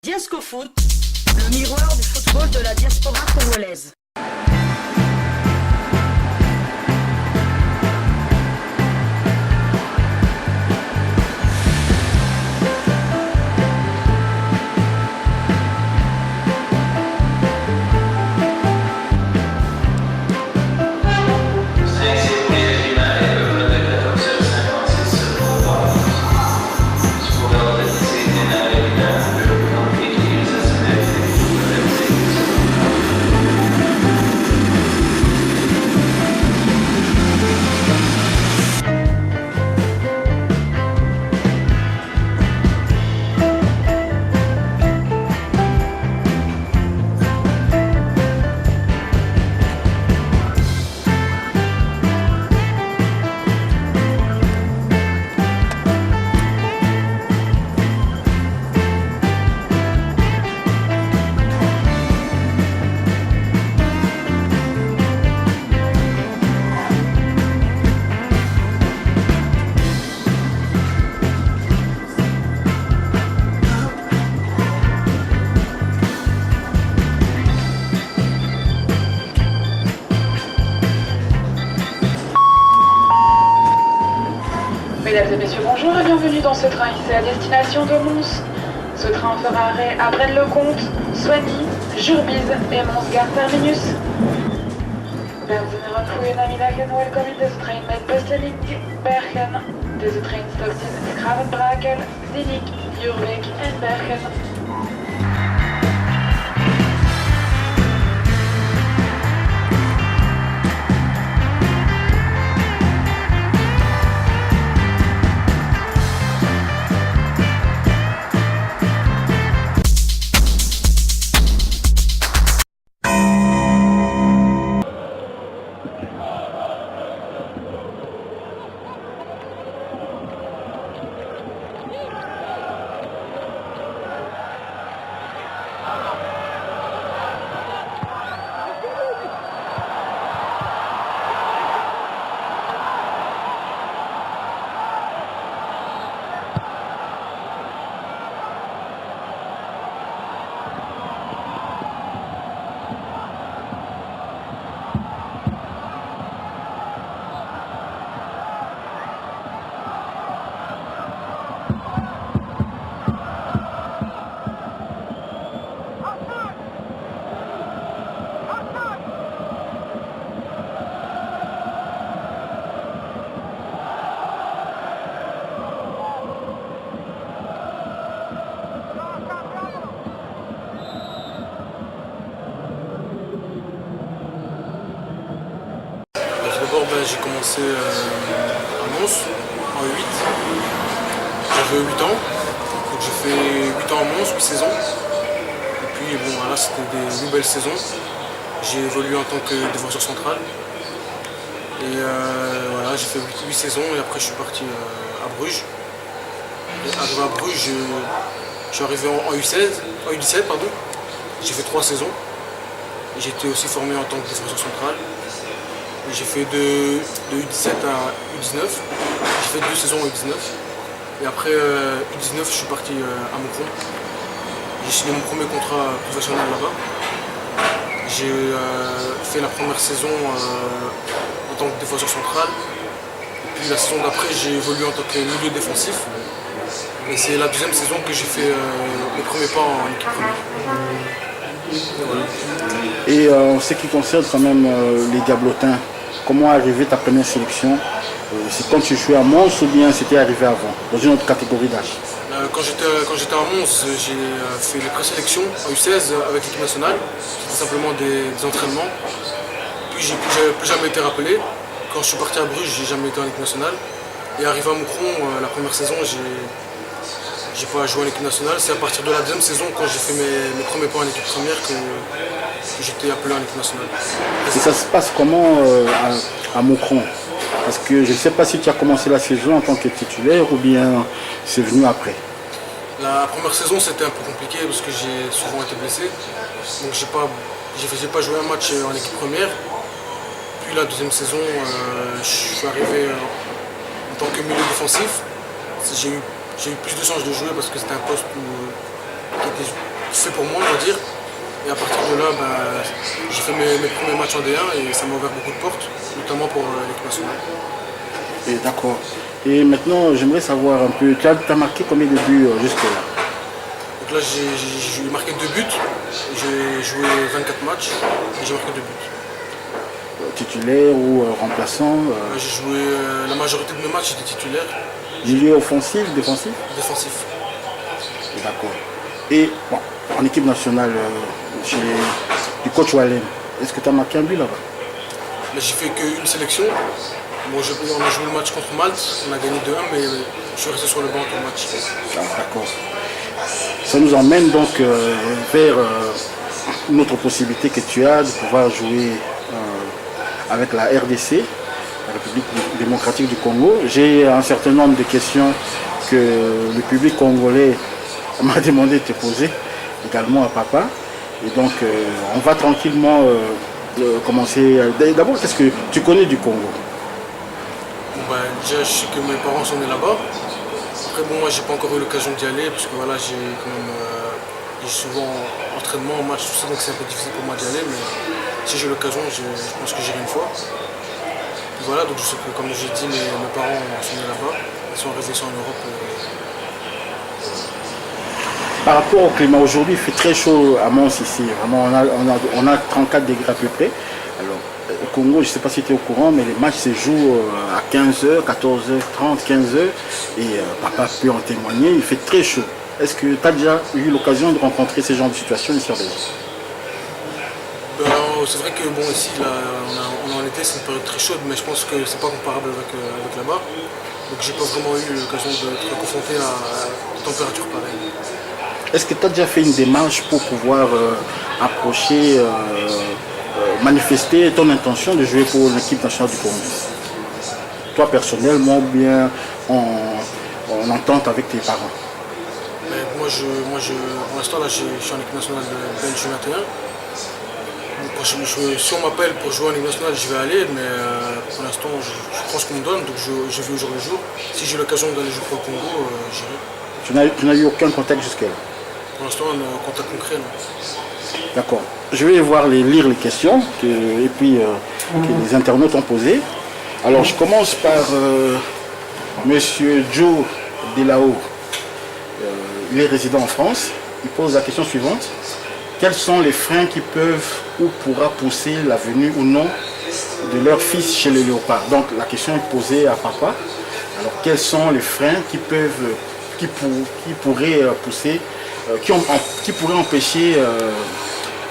Diasco Foot, le miroir du football de la diaspora congolaise. Mesdames et messieurs, bonjour et bienvenue dans ce train ici à destination de Mons. Ce train fera arrêt à Braine-le-Comte, Soigny, Jurbise et Mons-Gare Terminus. Benzene Rundflüge Namidagen, welcome in this train met Bestelling Bergen. This train stops in Gravenbrakel, Zinnik, Jurbeek and Bergen. D'abord, j'ai commencé à Mons en U8. J'avais 8 ans, donc j'ai fait 8 ans à Mons, 8 saisons. Et puis bon, voilà, c'était des nouvelles saisons. J'ai évolué en tant que défenseur central. Et voilà, j'ai fait 8 saisons et après je suis parti à Bruges. Et arrivé à Bruges, je suis arrivé en U17, pardon. J'ai fait 3 saisons. J'ai été aussi formé en tant que défenseur central. J'ai fait de U17 à U19. J'ai fait 2 saisons à U19. Et après U19, je suis parti à Moucron. J'ai signé mon premier contrat professionnel là-bas. J'ai fait la première saison en tant que défenseur central. Et puis la saison d'après, j'ai évolué en tant que milieu défensif. Et c'est la deuxième saison que j'ai fait mes premiers pas en équipe première. Et en ce qui concerne quand même les Diablotins, comment est arrivée ta première sélection? C'est quand tu jouais à Mons ou bien c'était arrivé avant, dans une autre catégorie d'âge? Quand j'étais à Mons, j'ai fait les présélections en U16 avec l'équipe nationale. C'était simplement des entraînements. Puis j'ai plus jamais été rappelé. Quand je suis parti à Bruges, j'ai jamais été en équipe nationale. Et arrivé à Moucron, la première saison, j'ai pas joué en équipe nationale. C'est à partir de la deuxième saison, quand j'ai fait mes premiers pas en équipe première, que j'étais appelé en équipe nationale. Et ça se passe comment à Moucron? Parce que je ne sais pas si tu as commencé la saison en tant que titulaire ou bien c'est venu après. La première saison, c'était un peu compliqué parce que j'ai souvent été blessé. Donc j'ai pas joué un match en équipe première. Puis la deuxième saison, je suis arrivé en tant que milieu défensif. J'ai eu plus de chances de jouer parce que c'était un poste fait pour moi, on va dire. Et à partir de là, j'ai fait mes premiers matchs en D1 et ça m'a ouvert beaucoup de portes, notamment pour l'équipe nationale. Et d'accord. Et maintenant, j'aimerais savoir un peu, tu as marqué combien de buts jusque-là? Donc là, j'ai marqué 2 buts, j'ai joué 24 matchs et j'ai marqué 2 buts. Titulaire ou remplaçant? J'ai joué la majorité de mes matchs, j'étais titulaire. Milieu offensif, défensif? Défensif. D'accord. Et bon, en équipe nationale, du coach Wallen, est-ce que tu as marqué un but là-bas? Là, j'ai fait qu'une sélection. Bon, on a joué le match contre Malte, on a gagné 2-1, mais je suis resté sur le banc tout le match. Ah, d'accord. Ça nous emmène donc vers une autre possibilité que tu as de pouvoir jouer avec la RDC, la République démocratique du Congo. J'ai un certain nombre de questions que le public congolais m'a demandé de te poser, également à papa. Et donc, on va tranquillement commencer. D'abord, qu'est-ce que tu connais du Congo? Bon, déjà, je sais que mes parents sont nés là-bas. Après, bon, moi, j'ai pas encore eu l'occasion d'y aller, parce que voilà, j'ai quand même souvent entraînement, match, tout ça, donc c'est un peu difficile pour moi d'y aller. Mais si j'ai l'occasion, je pense que j'irai une fois. Et voilà, donc je sais que, comme j'ai dit, mes parents sont nés là-bas. Ils sont restés en Europe. Par rapport au climat, aujourd'hui, il fait très chaud à Mons ici. Vraiment, on a 34 degrés à peu près. Alors, au Congo, je ne sais pas si tu es au courant, mais les matchs se jouent à 15h, 14h30, 15h. Et papa peut en témoigner, il fait très chaud. Est-ce que tu as déjà eu l'occasion de rencontrer ce genre de situation ici en Belgique? C'est vrai que bon, ici, là, on est en été, c'est une période très chaude, mais je pense que c'est pas comparable avec là-bas. Donc j'ai pas vraiment eu l'occasion d'être confronté à des températures pareilles. Est-ce que tu as déjà fait une démarche pour pouvoir approcher, manifester ton intention de jouer pour l'équipe nationale du Congo? Toi personnellement ou bien en entente avec tes parents? Mais moi, pour l'instant, là, je suis en équipe nationale de Belgique 21. Donc, si on m'appelle pour jouer en équipe nationale, je vais aller, mais pour l'instant, je prends ce qu'on me donne, donc je vis au jour le jour. Si j'ai l'occasion d'aller jouer pour le Congo, j'irai. Tu n'as eu aucun contact jusqu'à là? Pour l'instant, un contact concret, non. D'accord. Je vais lire les questions que les internautes ont posées. Alors, je commence par Monsieur Joe Delao. Il est résident en France. Il pose la question suivante. Quels sont les freins qui peuvent ou pourra pousser la venue ou non de leur fils chez les léopards? Donc, la question est posée à papa. Alors, quels sont les freins qui pourraient pousser, qui pourraient empêcher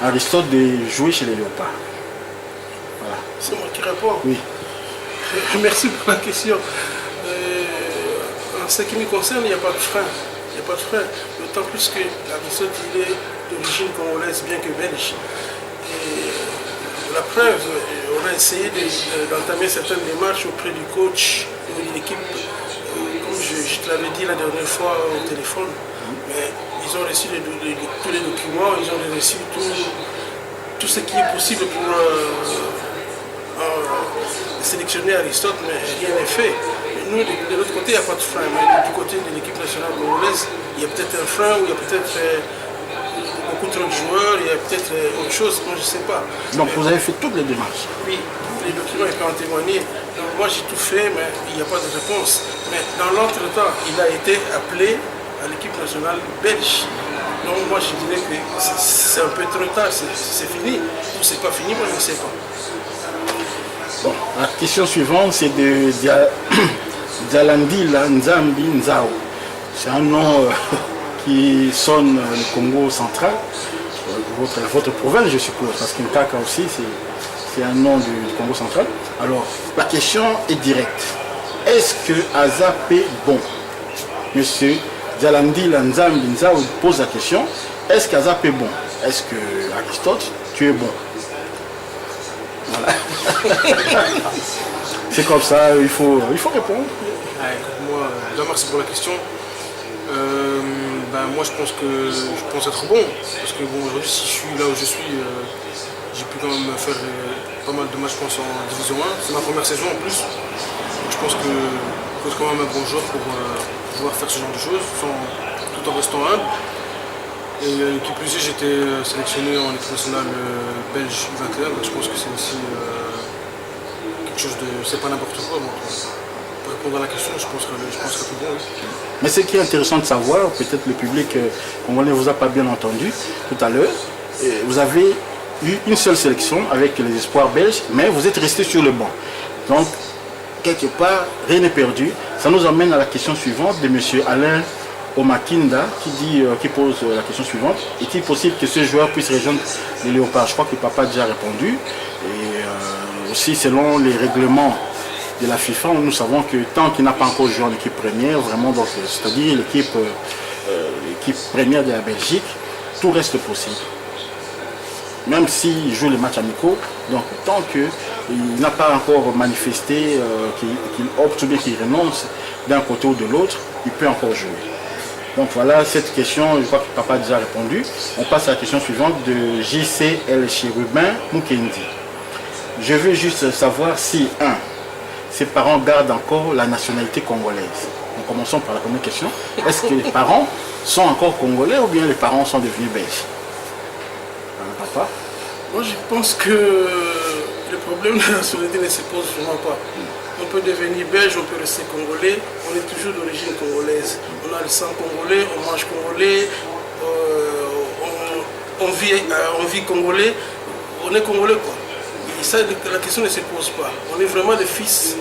Aristote de jouer chez les léopards? Voilà. C'est moi qui réponds. Oui. Merci pour la question. En ce qui me concerne, il n'y a pas de frein. Il n'y a pas de frein. D'autant plus que Aristote, il est d'origine congolaise, bien que belge. Et la preuve, on a essayé d'entamer certaines démarches auprès du coach et de l'équipe. Comme je te l'avais dit la dernière fois au téléphone, mais ils ont reçu tous les documents, ils ont reçu tout ce qui est possible pour sélectionner Aristote, mais rien n'est fait. Et nous, de l'autre côté, il n'y a pas de frein, mais du côté de l'équipe nationale congolaise, il y a peut-être un frein, ou il y a peut-être beaucoup trop de joueurs, il y a peut-être autre chose, moi je ne sais pas. Donc vous avez fait toutes les démarches? Oui, les documents peuvent en témoigner. Donc, moi j'ai tout fait, mais il n'y a pas de réponse. Mais dans l'entretemps, il a été appelé à l'équipe nationale belge. Donc moi je dirais que c'est un peu trop tard, c'est fini. Ou c'est pas fini, moi je ne sais pas. Bon, la question suivante, c'est de Dialandila Nzambi Nzao. C'est un nom qui sonne le Congo central, votre province, je suppose, parce qu'Intaka aussi, c'est un nom du Congo central. Alors, la question est directe. Est-ce que Azapé bon? Monsieur Dialandila Nzambi Nzao pose la question. Est-ce qu'Azapé bon? Est-ce que Aristote, tu es bon? Voilà. C'est comme ça, il faut répondre. Moi, merci pour la question. Moi, je pense être bon. Parce que bon, aujourd'hui, si je suis là où je suis, j'ai pu quand même faire pas mal de matchs, je pense, en Division 1. C'est ma première saison en plus. Donc, je pense que je suis quand même un bon joueur pour pouvoir faire ce genre de choses, tout en restant humble. Et qui plus est, j'étais sélectionné en équipe nationale belge U21, donc je pense que c'est aussi quelque chose de... C'est pas n'importe quoi. Donc, pour répondre à la question, je pense que c'est bon. Oui. Mais ce qui est intéressant de savoir, peut-être le public congolais ne vous a pas bien entendu tout à l'heure, vous avez eu une seule sélection avec les espoirs belges, mais vous êtes resté sur le banc. Donc, quelque part, rien n'est perdu. Ça nous amène à la question suivante de M. Alain Omakinda qui pose la question suivante. Est-il possible que ce joueur puisse rejoindre les Léopards? Je crois que papa a déjà répondu. Et aussi, selon les règlements de la FIFA, nous savons que tant qu'il n'a pas encore joué en équipe première, vraiment, c'est-à-dire l'équipe première de la Belgique, tout reste possible. Même s'il joue les matchs amicaux, donc tant qu'il n'a pas encore manifesté qu'il opte ou bien qu'il renonce d'un côté ou de l'autre, il peut encore jouer. Donc voilà cette question, je crois que papa a déjà répondu. On passe à la question suivante de JCL Chérubin Mukendi. Je veux juste savoir si, ses parents gardent encore la nationalité congolaise. Donc commençons par la première question. Est-ce que les parents sont encore congolais ou bien les parents sont devenus belges? Papa? Moi je pense que le problème de la nationalité ne se pose vraiment pas. On peut devenir belge, on peut rester congolais, on est toujours d'origine congolaise. On a le sang congolais, on mange congolais, on vit congolais, on est congolais quoi. Et ça, la question ne se pose pas. On est vraiment des fils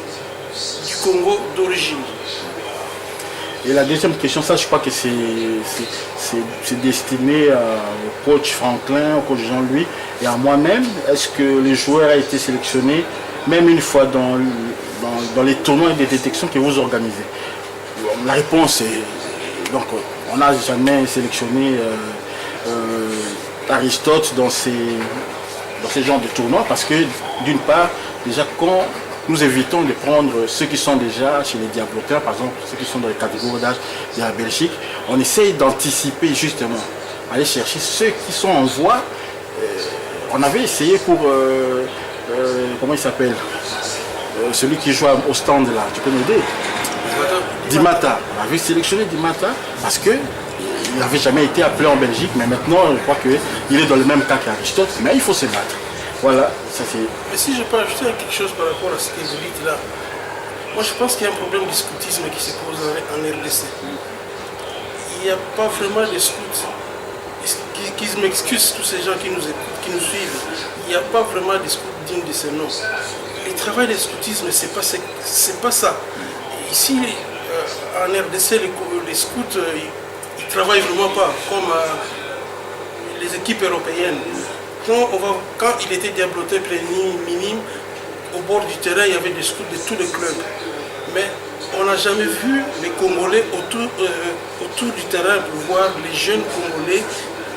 du Congo d'origine. Et la deuxième question, ça je crois que c'est destiné au coach Franklin, au coach Jean-Louis et à moi-même. Est-ce que le joueur a été sélectionné même une fois dans les tournois de détection que vous organisez? La réponse est... Donc on n'a jamais sélectionné Aristote dans ces genres de tournois parce que d'une part, déjà quand nous évitons de prendre ceux qui sont déjà chez les diabloteurs, par exemple ceux qui sont dans les catégories d'âge de la Belgique, on essaye d'anticiper justement, aller chercher ceux qui sont en voie. On avait essayé pour, comment il s'appelle, celui qui joue au stand là, tu peux m'aider? Dimata. On avait sélectionné Dimata parce que il n'avait jamais été appelé en Belgique, mais maintenant je crois qu'il est dans le même cas qu'Aristote, mais il faut se battre. Voilà, ça c'est... Mais si je peux ajouter quelque chose par rapport à ce que vous dites là, moi je pense qu'il y a un problème de scoutisme qui se pose en RDC. Il n'y a pas vraiment de scouts. Qu'ils m'excusent tous ces gens qui nous écoutent, qui nous suivent. Il n'y a pas vraiment de scouts dignes de ce nom. Le travail de scoutisme, c'est pas ça. Ici, en RDC, les scouts, ils ne travaillent vraiment pas comme les équipes européennes. Quand il était diabloté, minime, au bord du terrain, il y avait des scouts de tous les clubs. Mais on n'a jamais vu les Congolais autour du terrain pour voir les jeunes Congolais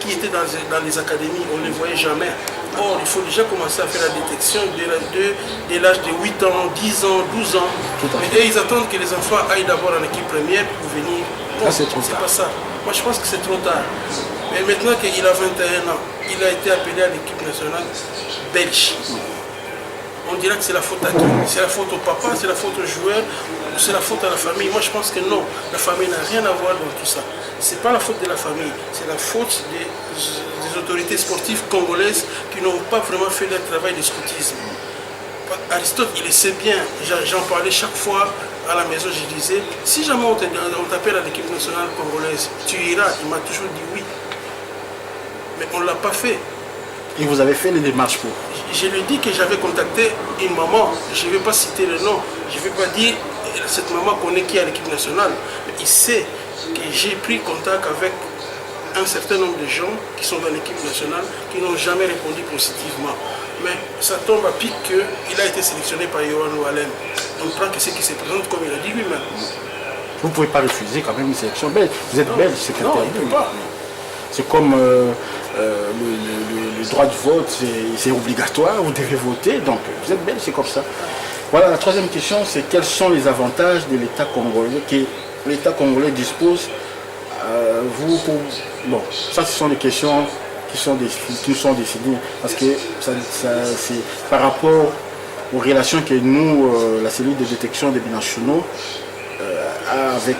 qui étaient dans les académies. On ne les voyait jamais. Or, il faut déjà commencer à faire la détection dès l'âge de 8 ans, 10 ans, 12 ans. Et ils attendent que les enfants aillent d'abord en équipe première pour venir. Non, c'est pas ça. Moi, je pense que c'est trop tard. Mais maintenant qu'il a 21 ans, il a été appelé à l'équipe nationale belge. On dirait que c'est la faute à qui? C'est la faute au papa, c'est la faute au joueur, ou c'est la faute à la famille? Moi je pense que non, la famille n'a rien à voir dans tout ça. C'est pas la faute de la famille, c'est la faute des autorités sportives congolaises qui n'ont pas vraiment fait leur travail de scoutisme. Aristote, il le sait bien, j'en parlais chaque fois à la maison, je disais, si jamais on t'appelle à l'équipe nationale congolaise, tu iras? Il m'a toujours dit oui. Mais on ne l'a pas fait. Et vous avez fait les démarches pour? Je lui ai dit que j'avais contacté une maman, je ne vais pas citer le nom, je ne vais pas dire cette maman connaît qui à l'équipe nationale. Mais il sait que j'ai pris contact avec un certain nombre de gens qui sont dans l'équipe nationale qui n'ont jamais répondu positivement. Mais ça tombe à pic qu'il a été sélectionné par Yohan Oualem. On prend que c'est qui se présente comme il a dit lui-même. Vous ne pouvez pas refuser quand même une sélection belge. Vous êtes belge, c'est non, il ne peut pas. C'est comme le droit de vote, c'est obligatoire, vous devez voter, donc vous êtes belge, c'est comme ça. Voilà, la troisième question, c'est quels sont les avantages de l'État congolais que l'État congolais dispose Bon, ça ce sont des questions qui nous sont décidées, parce que c'est par rapport aux relations que nous, la cellule de détection des binationaux, a avec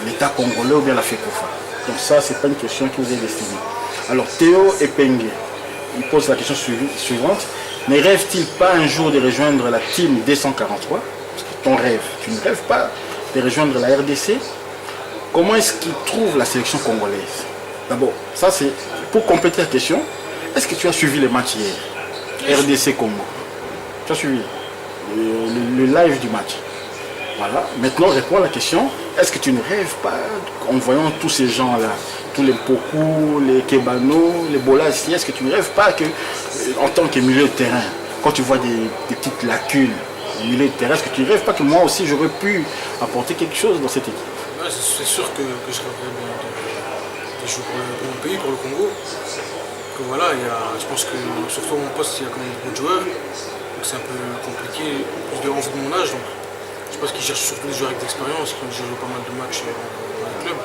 l'État congolais ou bien la FECOFA. Donc ça, c'est pas une question qui vous est destinée. Alors Théo Epengue, il pose la question suivante. Ne rêve-t-il pas un jour de rejoindre la team D143? Parce que ton rêve, tu ne rêves pas de rejoindre la RDC. Comment est-ce qu'il trouve la sélection congolaise? D'abord, ça c'est pour compléter la question. Est-ce que tu as suivi les matchs hier? RDC Congo. Tu as suivi le live du match. Voilà. Maintenant, réponds à la question. Est-ce que tu ne rêves pas, en voyant tous ces gens-là, tous les Pokou, les Kebano, les Bolassi, est-ce que tu ne rêves pas que, en tant que milieu de terrain, quand tu vois des petites lacunes au milieu de terrain, est-ce que tu ne rêves pas que moi aussi j'aurais pu apporter quelque chose dans cette équipe? Ouais, c'est sûr que je rêverais de jouer pour mon pays, pour le Congo. Que voilà, je pense que surtout à mon poste, il y a quand même beaucoup de joueurs. Donc c'est un peu compliqué, plus de envie de mon âge. Donc, je pense qu'ils cherchent surtout des joueurs avec d'expérience, qui ont déjà joué pas mal de matchs dans le club.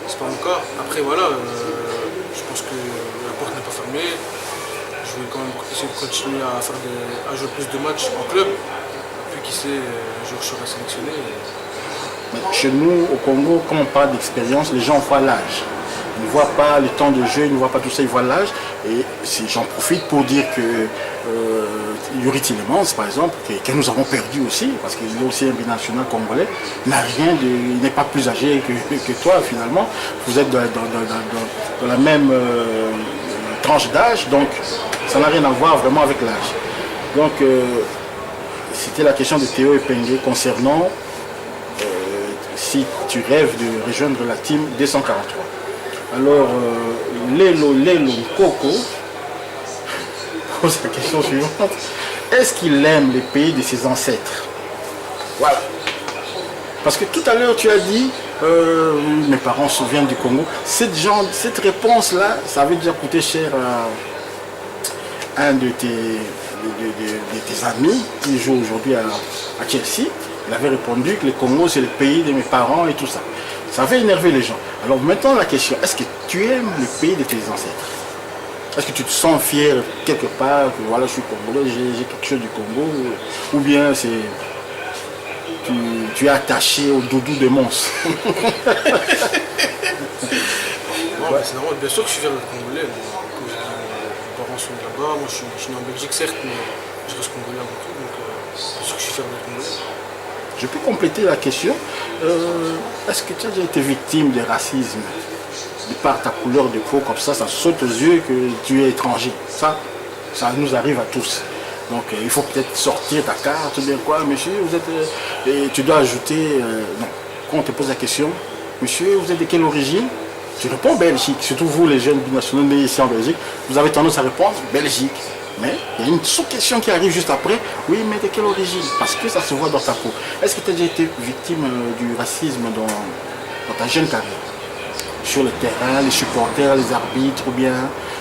C'est pas mon cas. Après voilà, je pense que la porte n'est pas fermée. Je vais quand même essayer de continuer à jouer plus de matchs en club. Puis qui sait, un jour je serai sélectionné. Mais chez nous, au Congo, quand on parle d'expérience, les gens voient l'âge. Ils ne voient pas le temps de jeu, ils ne voient pas tout ça, ils voient l'âge. Et j'en profite pour dire que Yuri Tillemans, par exemple, que nous avons perdu aussi, parce qu'il est aussi un binational congolais, il n'est pas plus âgé que toi finalement. Vous êtes dans la même tranche d'âge, donc ça n'a rien à voir vraiment avec l'âge. Donc c'était la question de Théo Epengue concernant si tu rêves de rejoindre la team D143. Alors, Lelo Coco pose la question suivante. Est-ce qu'il aime les pays de ses ancêtres? Voilà. Parce que tout à l'heure, tu as dit, mes parents se souviennent du Congo. Cette réponse-là, ça avait déjà coûté cher à un de tes amis qui joue aujourd'hui à Chelsea. Il avait répondu que le Congo, c'est le pays de mes parents et tout ça. Ça avait énervé les gens. Alors maintenant la question, est-ce que tu aimes le pays de tes ancêtres? Est-ce que tu te sens fier quelque part, que voilà, je suis congolais, j'ai quelque chose du Congo? Ou bien tu es attaché au doudou de Mons? Non, mais c'est normal, bien sûr que je suis fier d'être congolais. Comme je dis, mes parents sont là-bas, moi je suis né en Belgique certes, mais je reste congolais avant tout, donc bien sûr que je suis fier d'être congolais. Je peux compléter la question. Est-ce que tu as déjà été victime de racisme? De par ta couleur de peau, comme ça saute aux yeux que tu es étranger. Ça nous arrive à tous. Donc il faut peut-être sortir ta carte, ou bien quoi, monsieur, vous êtes... et tu dois ajouter... non, quand on te pose la question, monsieur, vous êtes de quelle origine? Tu réponds Belgique. Surtout vous, les jeunes binationaux nés ici en Belgique, vous avez tendance à répondre Belgique. Mais il y a une sous-question qui arrive juste après. Oui, mais de quelle origine? Parce que ça se voit dans ta peau. Est-ce que tu as déjà été victime du racisme dans ta jeune carrière? Sur le terrain, les supporters, les arbitres ou bien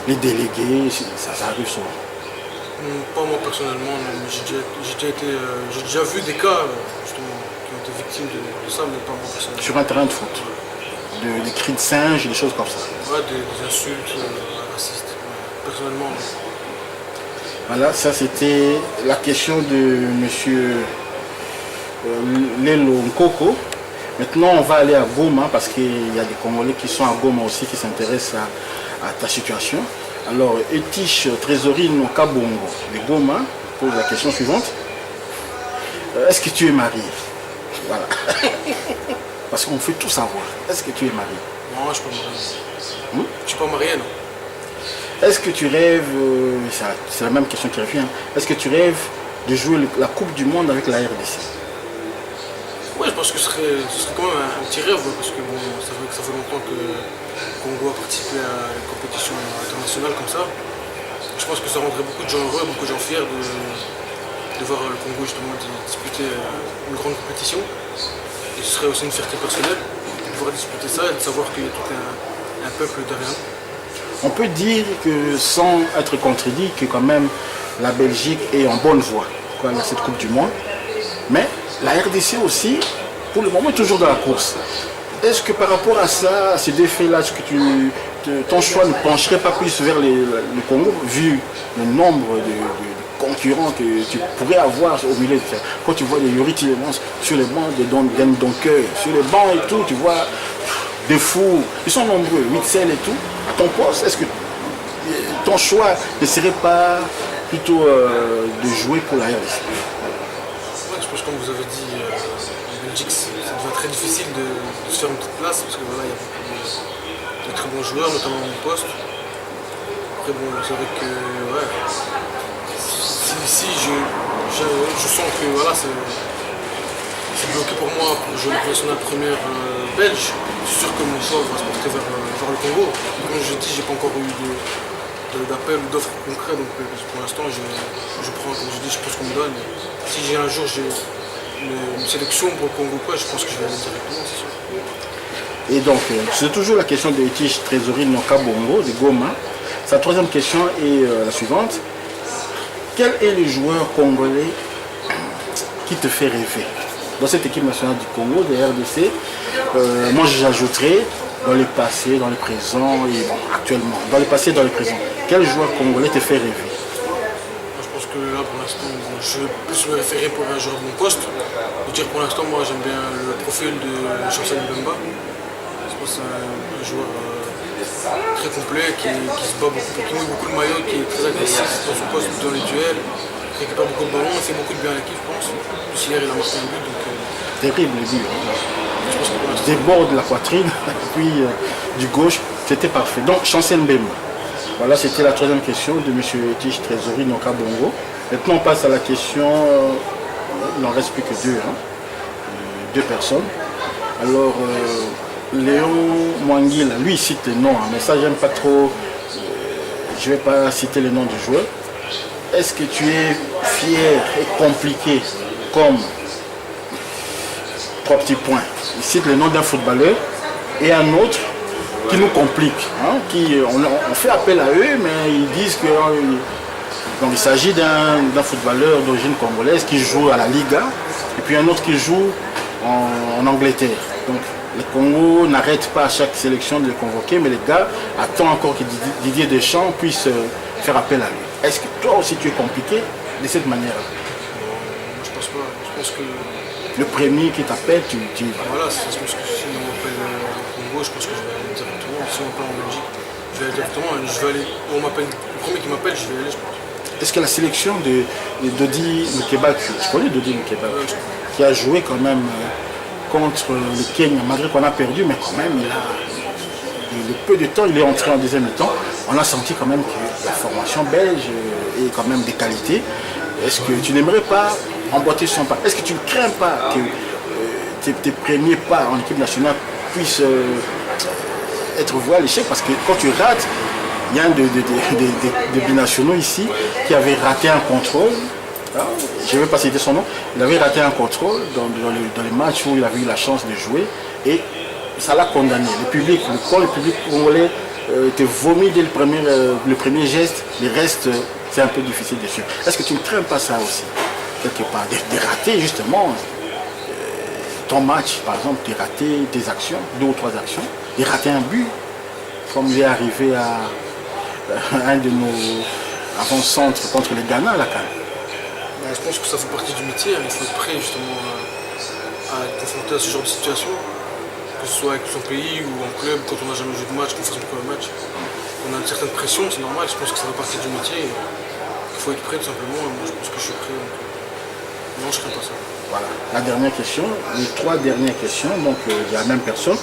les délégués, ça arrive souvent. Pas moi personnellement, j'ai déjà vu des cas justement qui ont été victimes de ça, mais pas moi personnellement. Sur un terrain de foot? Des cris de singe, des choses comme ça? Ouais, des insultes racistes. Personnellement, non. Voilà, ça c'était la question de monsieur Lelo Nkoko. Maintenant, on va aller à Goma parce qu'il y a des Congolais qui sont à Goma aussi qui s'intéressent à ta situation. Alors, Etiche Trésorine Kabongo de Goma pose la question suivante. Est-ce que tu es marié? Voilà. Parce qu'on fait tout savoir. Est-ce que tu es marié? Non, je ne suis pas marié. Je suis pas marié, non. Est-ce que tu rêves, c'est la même question qui revient, est-ce que tu rêves de jouer la Coupe du Monde avec la RDC? Oui, je pense que ce serait quand même un petit rêve, parce que bon, c'est vrai que ça fait longtemps que le Congo a participé à une compétition internationale comme ça. Je pense que ça rendrait beaucoup de gens heureux, beaucoup de gens fiers de voir le Congo justement disputer une grande compétition. Et ce serait aussi une fierté personnelle de pouvoir disputer ça et de savoir qu'il y a tout un peuple derrière nous. On peut dire que, sans être contredit, que quand même la Belgique est en bonne voie dans cette Coupe du Monde. Mais la RDC aussi, pour le moment, est toujours dans la course. Est-ce que par rapport à ça, à ces deux faits-là, est-ce que ton choix ne pencherait pas plus vers le Congo, vu le nombre de concurrents que tu pourrais avoir au milieu de ça? Quand tu vois les Yuri Tillemans sur les bancs, des Donker, sur les bancs et tout, tu vois de fous, ils sont nombreux, Witsel et tout, à ton poste, est-ce que ton choix ne serait pas plutôt de jouer pour la RDC? Ouais, je pense que comme vous avez dit, en Belgique, ça devient très difficile de se faire une petite place parce que voilà, il y a beaucoup de très bons joueurs, notamment à mon poste. Après bon, c'est vrai que ouais, si je sens que voilà, c'est bloqué pour moi pour jouer le professionnel première belge, c'est sûr que mon choix va se porter vers le Congo. Comme je dis, j'ai pas encore eu d'appel ou d'offres concrètes, donc pour l'instant je prends, comme je dis, je pense qu'on me donne. Si j'ai un jour une sélection pour le Congo, quoi, je pense que je vais aller directement, c'est sûr. Et donc, c'est toujours la question de Etiche Trésorerie Noka Bongo, de Goma. Sa troisième question est la suivante. Quel est le joueur congolais qui te fait rêver dans cette équipe nationale du Congo, de RDC? Moi, j'ajouterais dans le passé, dans le présent et bon, actuellement. Dans le passé et dans le présent. Quel joueur congolais te fait rêver? Je pense que là, pour l'instant, je vais plus me référer pour un joueur de mon poste. Je veux dire, pour l'instant, moi, j'aime bien le profil de Chancel Mbemba. Je pense que c'est un joueur très complet, qui se bat beaucoup, qui mouille beaucoup le maillot, qui est très agressif dans son poste, dans les duels, qui récupère beaucoup de ballons, il fait beaucoup de bien à l'équipe, je pense. Plus hier, il a marqué un but. Donc, terrible le but. je pense que pour l'instant, Déborde de la poitrine, puis du gauche, c'était parfait. Donc, Chancel Mbemba. Voilà, c'était la troisième question de M. Etiche Trésorerie Noka Bongo. Maintenant, on passe à la question, il n'en reste plus que deux, deux personnes. Alors, Léon Mwanguila, lui il cite les noms, mais ça j'aime pas trop, je ne vais pas citer les noms du joueur. Est-ce que tu es fier et compliqué comme, trois petits points, il cite le nom d'un footballeur et un autre qui nous complique, on fait appel à eux, mais ils disent que donc, il s'agit d'un footballeur d'origine congolaise qui joue à la Liga et puis un autre qui joue en Angleterre. Donc, le Congo n'arrête pas à chaque sélection de le convoquer, mais les gars attendent encore que Didier Deschamps puisse faire appel à lui. Est-ce que toi aussi tu es compliqué de cette manière-là? moi, je pense pas. Je pense que Le premier qui t'appelle, tu y vas. voilà, je pense que si on m'appelle au Congo, je pense que je vais aller directement. Si on m'appelle en Belgique, je vais aller directement. Je vais aller, on m'appelle, le premier qui m'appelle, je vais y aller, je pense. Est-ce que la sélection de Dodi Mukeba, je connais Dodi Mukeba, qui a joué quand même contre le Kenya, malgré qu'on a perdu, mais quand même, le peu de temps, il est entré en deuxième mi-temps. On a senti quand même que la formation belge est quand même de qualité. Est-ce que tu n'aimerais pas emboîter son pas? Est-ce que tu ne crains pas que tes premiers pas en équipe nationale puissent être voués à l'échec? Parce que quand tu rates, il y a un des binationaux ici qui avait raté un contrôle. Je ne vais pas citer son nom. Il avait raté un contrôle dans les matchs où il avait eu la chance de jouer et ça l'a condamné. Le public congolais te vomit dès le premier geste, le reste c'est un peu difficile de suivre. Est-ce que tu ne crains pas ça aussi, quelque part, de rater justement ton match, par exemple, de rater des actions, 2 ou 3 actions, de rater un but, comme il est arrivé à un de nos avant-centres contre les Ghana à la CAN? Je pense que ça fait partie du métier, il faut être prêt justement à être confronté à ce genre de situation, que ce soit avec son pays ou en club, quand on n'a jamais joué de match, qu'on fasse un match. On a une certaine pression, c'est normal, je pense que ça fait partie du métier. Il faut être prêt tout simplement, et moi je pense que je suis prêt. Donc, non, je ne crains pas ça. Voilà, la dernière question, les 3 dernières questions, donc il y a la même personne.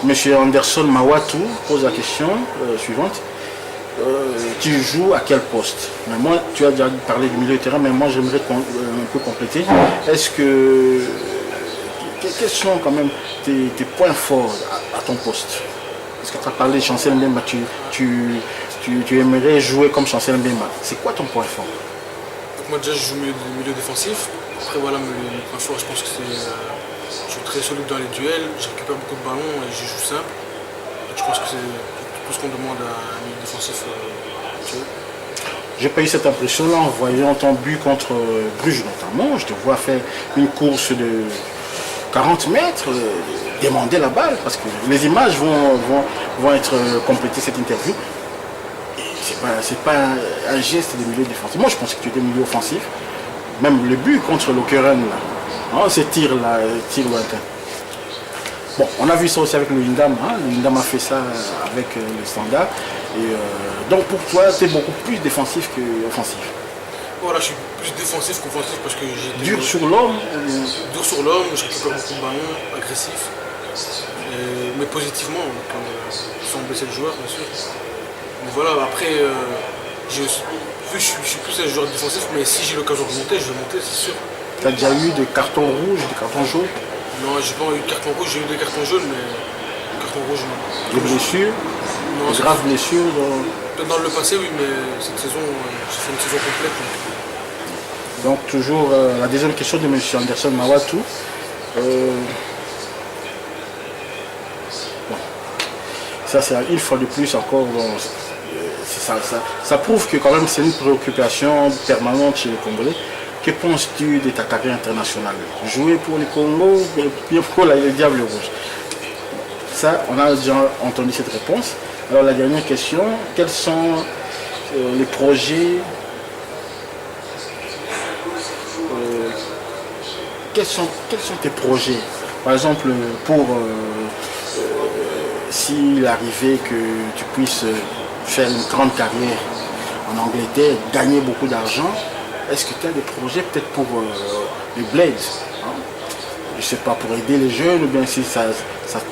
Monsieur Anderson Mawatu pose la question suivante. Tu joues à quel poste? Mais moi, tu as déjà parlé du milieu de terrain, mais moi j'aimerais un peu compléter. Est-ce que quels sont quand même tes points forts à ton poste? Est-ce que tu as parlé de Chancel Mbemba, tu aimerais jouer comme Chancel Mbemba? C'est quoi ton point fort? Donc moi déjà je joue milieu défensif. Après voilà, mes points forts, je pense que je suis très solide dans les duels, je récupère beaucoup de ballons et je joue simple. Donc, je pense que c'est tout ce qu'on demande à un milieu défensif. J'ai pas eu cette impression-là en voyant ton but contre Bruges notamment. Je te vois faire une course de 40 mètres, demander la balle, parce que les images vont être complétées cette interview. C'est pas un geste de milieu défensif. Moi je pense que tu étais milieu offensif. Même le but contre l'Okeren, ces tirs-là, tir lointain. Bon, on a vu ça aussi avec le Windham. Hein. Le Windham a fait ça avec le Standard. Et, donc pour toi, tu es beaucoup plus défensif qu'offensif. Voilà, je suis plus défensif qu'offensif parce que j'ai Dur sur l'homme dur sur l'homme, je récupère beaucoup de ballons, agressif. Mais positivement, sans blesser le joueur, bien sûr. Mais voilà, après, vu que je suis plus un joueur défensif, mais si j'ai l'occasion de monter, je vais monter, c'est sûr. Tu as déjà eu des cartons rouges, des cartons jaunes? Non, j'ai pas eu de carton rouge, j'ai eu des cartons jaunes, mais carton rouge, non. Des blessures? Non, Des graves blessures dans le passé, oui, mais cette saison, j'ai fait une saison complète. Donc toujours la deuxième question de M. Anderson Mawatou. Ça c'est une fois de plus encore, bon, ça prouve que quand même c'est une préoccupation permanente chez les Congolais. Que penses-tu de ta carrière internationale? Jouer pour les Congo, bien pour le Diable Rouge. Ça, on a déjà entendu cette réponse. Alors la dernière question, quels sont les projets, quels sont tes projets? Par exemple, pour s'il arrivait que tu puisses faire une grande carrière en Angleterre, gagner beaucoup d'argent, est-ce que tu as des projets peut-être pour les Blades, hein? Je ne sais pas, pour aider les jeunes, ou bien si ça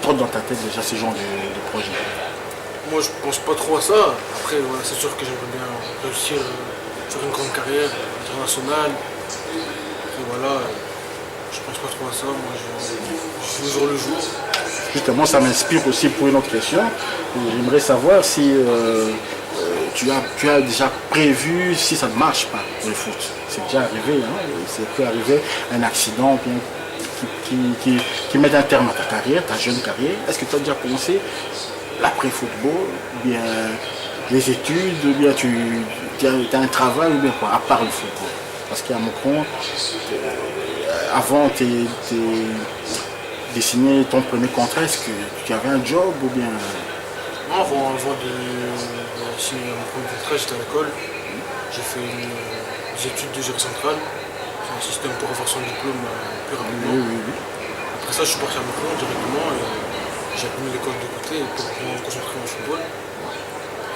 trotte dans ta tête déjà ce genre de projet? Moi, je pense pas trop à ça. Après, voilà, c'est sûr que j'aimerais bien réussir faire une grande carrière internationale. Et voilà, je pense pas trop à ça. Moi, je vis au jour le jour. Justement, ça m'inspire aussi pour une autre question. J'aimerais savoir si tu as déjà prévu si ça ne marche pas le foot. C'est déjà arrivé, hein? C'est peut arriver un accident qui met un terme à ta carrière, ta jeune carrière. Est-ce que tu as déjà pensé l'après-football, ou bien les études, ou bien tu as un travail, ou bien quoi, à part le football? Parce qu'à mon compte, avant de signer ton premier contrat, est-ce que tu avais un job ou bien... Non, avant de signer mon premier contrat, j'étais à l'école. J'ai fait des études de génie centrale. C'est un système pour avoir son diplôme plus rapidement. Oui. Après ça, je suis parti à mon compte directement et j'ai mis l'école de côté pour me concentrer au football.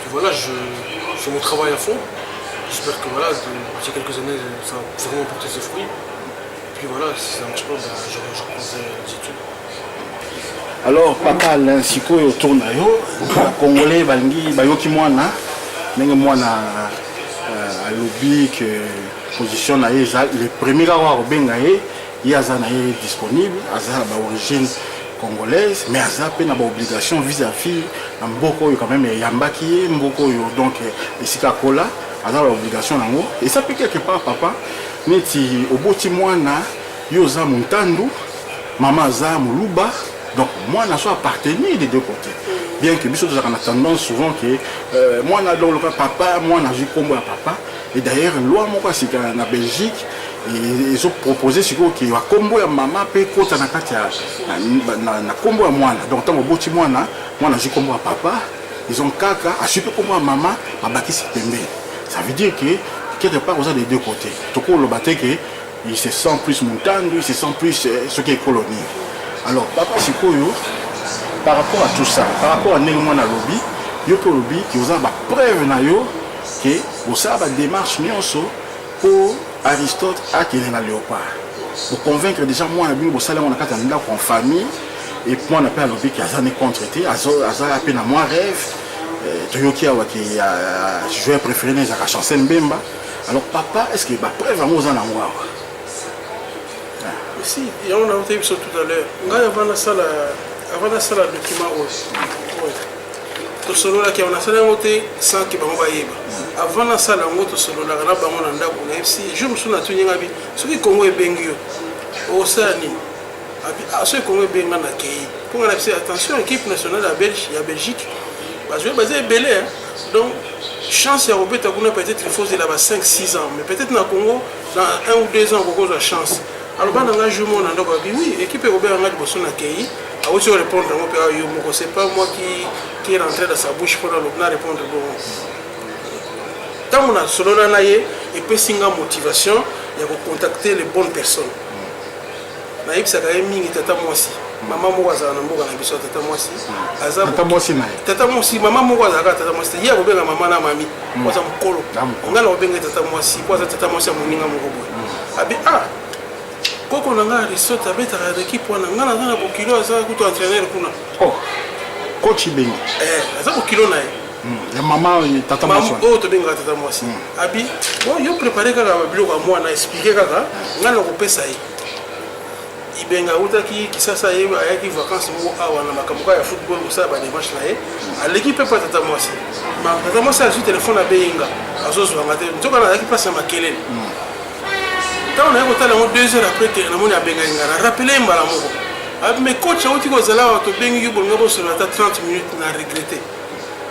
Puis voilà, je fais mon travail à fond. J'espère que voilà, d'ici quelques années, ça va vraiment porter ses fruits. Puis voilà, si ça ne marche pas, je reprendrai les études. Alors, papa, l'insiko yo tourne yo, Congolais balingi bayoki mwana, ndenge mwana alobi que position na ye le premier awa kobenga ye, ye aza na ye disponible, aza na origine congolaise, mais aza pe na ba obligation vis-à-vis na mboko oyo quand même yambaki ye, mboko oyo donc esika kola, aza na obligation nango. Et ça peut quelque part papa, neti oboti mwana yo za muntandu, maman aza muluba. Donc moi je suis appartenu des deux côtés. Bien que nous avons tendance souvent que moi je suis papa, moi je suis comme papa. Et d'ailleurs, une loi c'est en Belgique, ils ont proposé ce que y a combo ya maman pe kota na kati na combo ya mwana. Donc tant que mwana, moi je suis comme papa, ils ont kaka, a super comme maman, babaki c'est pembe. Ça veut dire que quelque part vous avez des deux côtés. Tout le baté que il se sent plus montagne, il se sent plus ce qui est colonie. Alors, papa Sikoyo, par rapport à tout ça, par rapport à Négoumon à lobby, il y a un lobby qui vous a preuve que vous avez une démarche pour Aristote à Kéléna Léopard. Pour convaincre déjà moi, vous avez en famille, et puis on appelle un lobby qui a été contre-traité, à peine à moi rêve, Toyoki a joué préféré dans la chanson Mbemba. Alors, papa, est-ce que vous avez preuve à vous en avoir? Si, il y a un autre épisode tout à l'heure. Avant la salle de document, tout solo là qui on a salle côté sans que bango baïba. Avant la salle en autre solo là là bango nanda pour FC. Je me souviens tout n'ingabi. Ce qui Congo est bengio. Au Sani. À ce Congo est benga na kei. Pour la FC attention équipe nationale à Belgique. Parce que basé belé. Donc chance à Robert Aguna peut-être il faut il a 5-6 ans, mais peut-être na Congo dans 1 ou 2 ans beaucoup de chance. Alors, oui, l'équipe Robert Angad Bosson accueilli. A aussi répondre à moi, c'est pas moi qui est rentré dans sa bouche pour répondre. Tant qu'on a solo et puis singa motivation, il y a contacter les bonnes personnes. Naïb ça quand même tata moi aussi. Maman moko azala na mboka na biso tata mwasi. Aza Tata mwasi na ye. Tata mwasi maman moko azala tata mwasi. Ya ko benga maman na mami. Kwa za mkolo. Ngala ko benga tata mwasi. Kwa za tata mwasi amoninga moko boye. Abi koko na nga Aristote abetaka l'équipe wana nga na bokilo aza kuto entraîneur kuna. Oh. Coach Bengi. Aza bokilo na ye. La maman tata mwasi. Oh to benga tata mwasi. Abi bon yo préparer kaka biloko mwana expliquer kaka nga na kopesa ye. Ibenga utaki kisasa ye ayaki vacances mo awa na makambo ya football ça ba démarche na ye. À l'équipe pas tata mwasi. Ma tata mwasi a su téléphone à benga. Azozo ngate. Ntoka na yaki place ya makelele. Quand on a écouté 2 heures après que nous avons rappelé mais coach a dit que vous allez 30 minutes à regretter.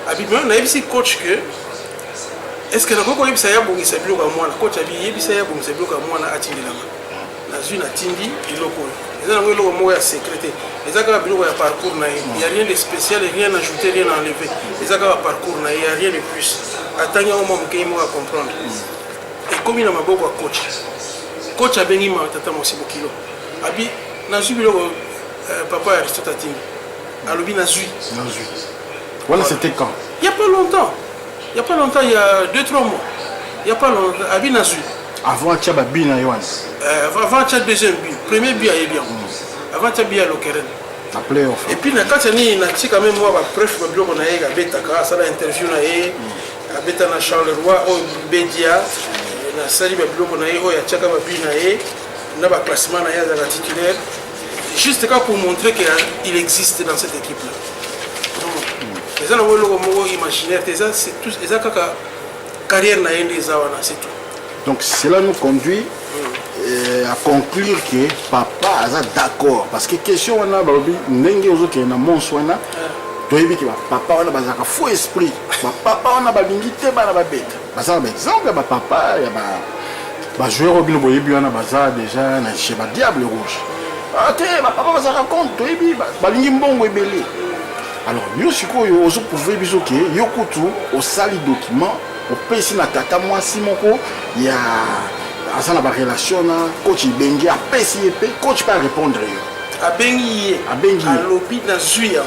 On a dit coach que est-ce que vous avez dit que coach a dit que vous avez sécurité. Il y a un parcours, il n'y a rien de spécial, rien ajouté, rien enlevé. Il y a un parcours, il n'y a rien de plus. Attendez un moment que vous comprendre. Et comme il y a un coach. Coach a béni ma tata mwasi bokilo. Abi nazui biloko papa Aristote atingi. Alobi nazui. Voilà, c'était quand? Il y a pas longtemps. Il y a 2-3 mois. Il y a pas longtemps. Abi nazui. Avant Tchaba Bina Yohan. Avant Tchaba deuxième but. Premier but est bien. Avant Tchaba à l'Okeren. La playoff. Et puis na katani na tika même moi ba preuve ba biloko na yega betaka ça la interview na ye. Abeta na Charleroi au Bedia. Na sali ba biloko na ye oyo atiaka babi na ye na classement na ye azala titulaire juste pour montrer qu'il existe dans cette équipe là. Eza na biloko moko imaginaire c'est tout eza kaka carrière na ye eza wana c'est tout. Donc cela nous conduit à conclure que papa est d'accord parce que question on a babi ndenge ozoke na monsho wana toyebi que papa wana bazaka faux esprit papa wana balingi te bana babeta baza ba exemple ya papa ya ba joueur obino boyebi wana baza déjà na chez ba diable rouge te papa bazaka compte toyebi balingi mbongo ebele. Alors yo sikoyo ozo prouver biso ke yo kutu osali document opesi na tata mwasi moko ya asa na ba relation na coach Bengi apesi epe coach pas répondre yo abengi alobi na zui ya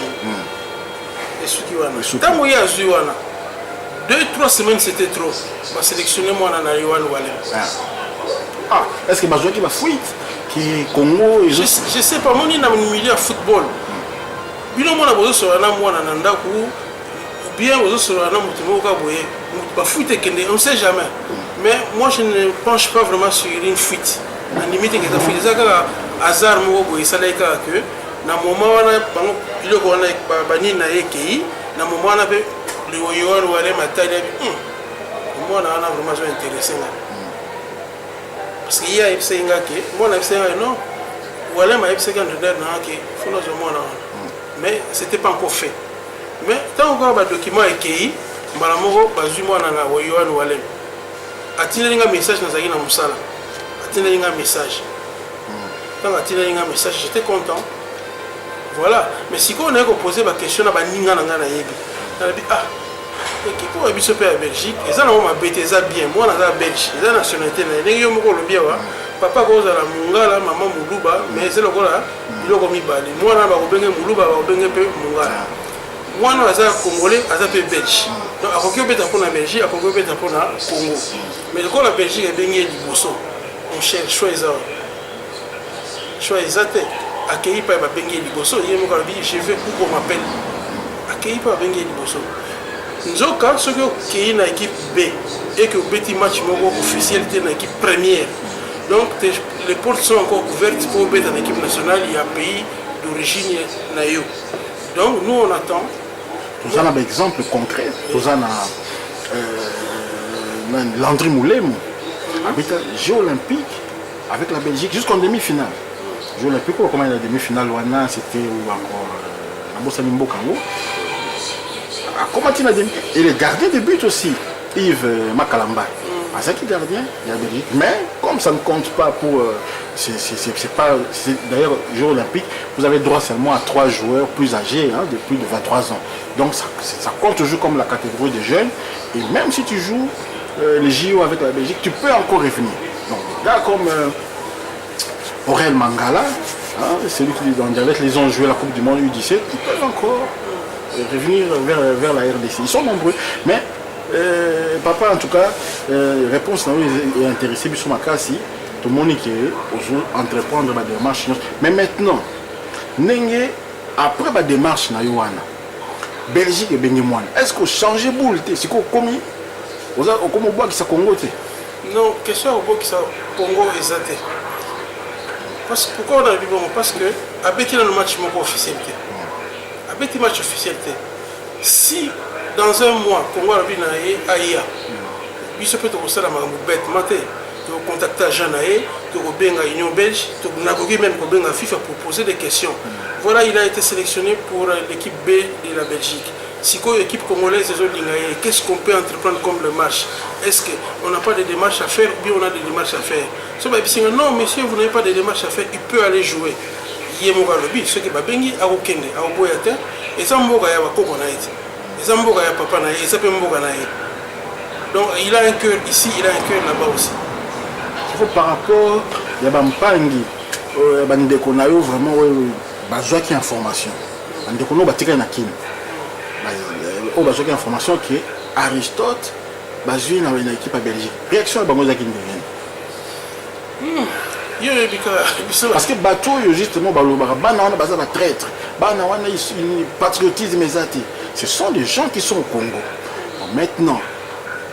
esuki wana tango ya zui wana 2-3 semaines c'était trop. Je vais sélectionner moi en Yohan Walem. Est-ce que Bazoki va fuite qui Congo je sais pas, moi, je suis milieu de football. Je suis besoin de bien on ne sait jamais. Mais moi, je ne penche pas vraiment sur une fuite. La limite que la fuite, c'est un hasard. Ça veut dire que dans le moment où on a le Yohan Walem a taillé, moi on a vraiment intéressé. Parce qu'il y a des gens qui moi non, Walem a des mais ce n'était pas encore fait. Mais tant qu'on a un document écrit, Malamoro, Bazuma, Yohan Walem a tiré un message dans la Moussala. A tiré un message. Quand a tiré un message, j'étais content. Voilà. Mais si on a posé la question à Ninga Nanga Yebi. Qui pour habiter à Belgique, ils ont habité ça bien. Moi, on a Belgique, ils ont la nationalité. Ils ont le bien. Papa cause la Mungala, maman Muluba, mais c'est le gars, il a commis Bali. Moi, on a Bengue Muluba, on a Bengue Mungala. Moi, on a Congolais, on a Belgique. Donc, à quoi peut-être pour la Belgique, à quoi peut-être pour la Congo. Mais quand la Belgique est Bengue du Bosso, on cherche choisir. Choisir accueilli par Bengue du Bosso, il y a un gars je vais où on m'appelle. Accueilli par Bengue du Bosso. Nzoka, ce qui est une équipe B et que le petit match officiel est une équipe première. Donc les portes sont encore ouvertes pour mettre en équipe nationale. Il y a un pays d'origine naïo. Donc nous on attend. Nous avons un exemple concret. Nous avons Landry Moulem avec les Jeux Olympiques avec la Belgique jusqu'en demi-finale. Jeux Olympiques, comment il y a la demi-finale, c'était encore la Bossa Nimbo Kango. Et le gardien de but aussi, Yves Makalamba. C'est qui gardien, il y a Belgique. Mais comme ça ne compte pas pour. D'ailleurs, Jeux Olympiques, vous avez droit seulement à 3 joueurs plus âgés, de plus de 23 ans. Donc ça compte toujours comme la catégorie des jeunes. Et même si tu joues les JO avec la Belgique, tu peux encore revenir. Donc, gars comme Aurel Mangala, Hein, celui qui, avec les ont joué la Coupe du Monde U17, ils peuvent encore revenir vers la RDC. Ils sont nombreux. Mais, papa, en tout cas, réponse est intéressée, sur ma cas, si tout le monde est entreprendre ma démarche. Mais maintenant, après ma démarche, Belgique et Bengemoine, est-ce que changer boule, c'est quoi comme au bois qui s'est Congo? Non, question au bois qui s'est Congo exacté. Parce que pourquoi on a dit bon? Parce que avec le match officiel, avec le match officiel, si dans un mois Congo a vu Aïa, il se peut te la bête maté, de contacter Jean Aïe, de Robin à Union Belge, de Nagogi même Robin à FIFA pour poser des questions. Voilà, il a été sélectionné pour l'équipe B de la Belgique. Si l'équipe congolaise est qu'est-ce qu'on peut entreprendre comme le match? Est-ce qu'on n'a pas de démarches à faire ou bien on a des démarches à faire? Non, monsieur, vous n'avez pas de démarches à faire, il peut aller jouer. Il y a mon gars, ce qui est bengi, à Okende, à Oboyate, et ça m'a ya Bakoko naït. Et ça m'a ya papa naït, et ça peut m'a naït. Donc il a un cœur ici, il a un cœur là-bas aussi. Par rapport, il y a Bampangi, Bandeko Nayo, vraiment, besoin qui information. Bandeko no batika na kin. On a besoin d'informations que Aristote basé dans une équipe à Belgique. Réaction à Bangoza qui parce que bateau justement bana traître, bana wana patriotisme exact. Ce sont des gens qui sont au Congo. Maintenant,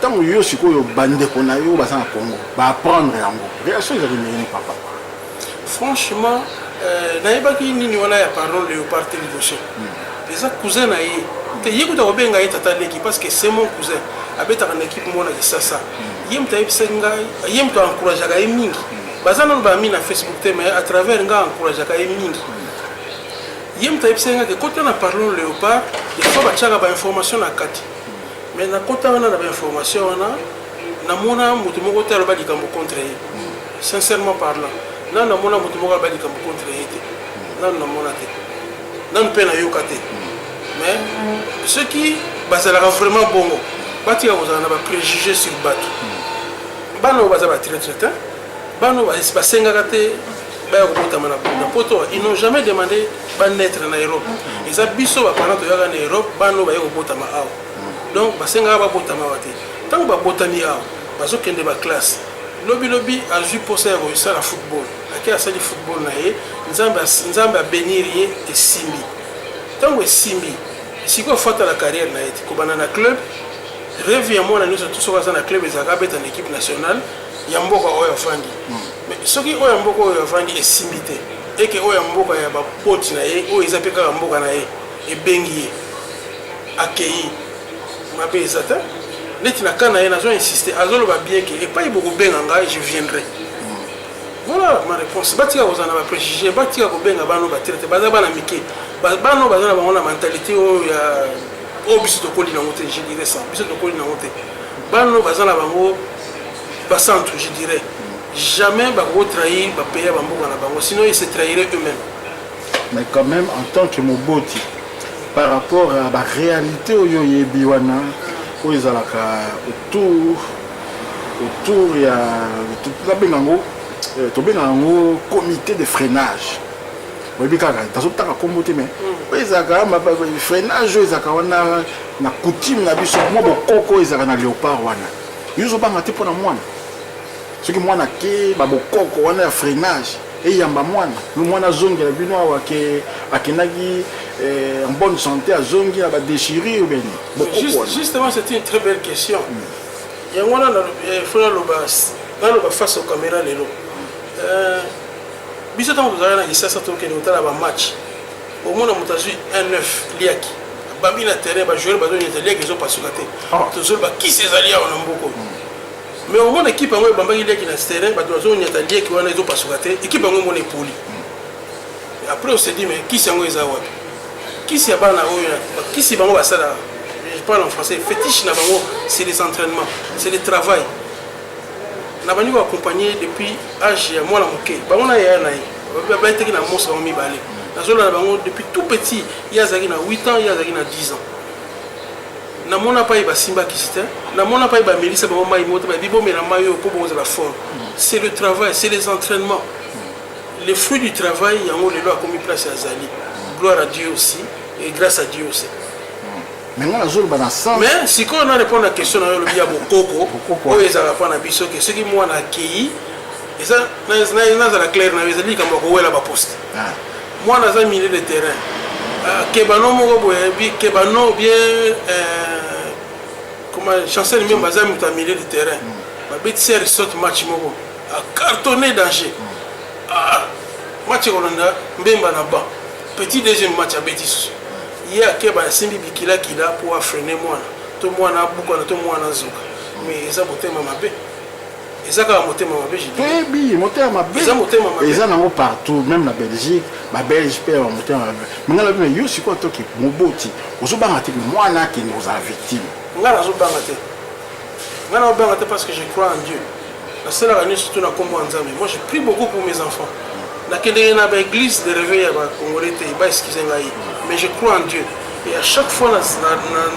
tant que yo siko bande kona yo basa na Congo, ba apprendre yango. Réaction ils ont papa. Franchement, naïba ki nini wana ya parole Léopard télévision. Les cousins naïe parce que c'est mon cousin. Avec une équipe mon ça. Yem taïb senga, yem to encourage à mingi. Bazana ba mi na Facebook mais à travers nga encourage à mingi. Yem taïb senga que quand on a parlé Léopard, il faut ba tchaka ba information na kati. Mais na kota on a ba information na mona mutu moko telo ba likambo contre ye. Sincèrement parlant, na mona mutu moko ba likambo contre ye. Na mona te. Na pena yo kate. Mais ceux qui basalara vraiment bon, bati ya kozana ba préjugés sur bato. Bano bazaba traité, bano basenga kate ba ko na poto, ils n'ont jamais demandé ba naître en Europe. Ils a biso ba parents to ya en Europe, bano ba ko botama aw. Donc basenga ba botama wate. Tant ba botami aw, bazo kende ba classe. Lobi a ju poser ko ça la football. Aki asali football na ye, nzamba bénir ye et simbi. Tant que simbi si on fait la carrière na na club rêve ya mona nous tout ça na club ezaka beta en équipe nationale ya mboka oyo fandi mais soki oyo mboka oyo fandi est simité et que oyo mboka ya ba poti na ye oyo ezapeka mboka na ye e bengi akei mabe ezata neti na kana ye na zo insister azolo ba bien que et pas iboko benga nga je viendrai. Voilà ma réponse. Batika vous en avez préjugé, batika ko benga bano ba traité baza bana mike. Bano baza na bango na mentalité o ya o biso to koli na moté, je dirais ça. Biso to koli na moté. Bano baza na bango ba centre, je dirais. Jamais ba ko trahir ba payer ba mboka na bango, sinon ils se trahiraient eux-mêmes. Mais quand même en tant que Moboti par rapport à la réalité au yebi wana o ezalaka autour ya tout la bengango tobenga un comité de freinage. Oui, kaka tazotaka kombote mais ezaka freinage ezaka wana na coutume na biso mo bokoko ezaka na léopard wana. Yuzo banga te pona mwana. Soki mwana ke ba bokoko wana ya freinage et yamba mwana. Le mwana zongi la bino wa ke akenaki en bonne santé a zongi ba déchirure ou bien. Justement c'est une très belle question. Ya mwana na frère Lobas, na loba face aux caméras lelo. Biso tango tozala na kisasa tokende otala ba match omona moto azwi 1-9 liaki bambi na terrain ba joueur bazo nyeta liaki zo pasuka te tozolo ba kisi ezali awa na mboko mais omona équipe yango bambaki liaki na terrain bato bazo nyeta liaki wana ezo pasuka te équipe yango mona epoli après on se dit mais kisi yango eza wapi kisi ya bana oyo kisi bango basala je parle en français fétiche na bango c'est les entraînements c'est le travail. Na bani ko accompagner depuis âge ya mwana moke bangona ya na ba eteki na mosa ba mibale nazola na bango depuis tout petit ya zaki na 8 ans ya zaki na 10 ans na mona pa ba simba kisita na mona pa ba melisa ba mai moto ba bibo mena mayo ko boza la forme c'est le travail c'est les entraînements les fruits du travail, il y a un a commis place à Zali. Gloire à Dieu aussi, et grâce à Dieu aussi. Maintenant, la zone dans sens. Mais si on a répondu à la question, on a dit à Bokoko, où ils ont répondu à Bisso, que ce qui moi a accueilli, et ça, dans la claire, on a dit qu'on va la poste. Moi, on a milieu de terrain. Kebano, bien, comment chancel même bazar muta milieu de terrain. Ma bête sert saute match mogo. A cartonné danger. Match Rolanda, Mbemba na ba. Petit deuxième match à Bétis. Il y a Keba Simbi Bikila qui là pour freiner moi. Tout moi na beaucoup na tout moi na zouk. Mais ça botte ma bé. Et ça quand monter ma bé, j'ai dit. Oui, oui, monter ma bé. Ça monter ma bé. Et ça n'en partout, même la Belgique, ma Belgique peut monter ma bé. Mais là le yo c'est quoi toi qui moboti. Ozoba ngati moi na qui nous a victime. Ngana zo bangate. Ngana bangate parce que je crois en Dieu. La seule année surtout na kombo nzambe. Moi je prie beaucoup pour mes enfants. Na kende na ba église de réveil à Congolais te ba excusez ngai. Mais je crois en Dieu. Et à chaque fois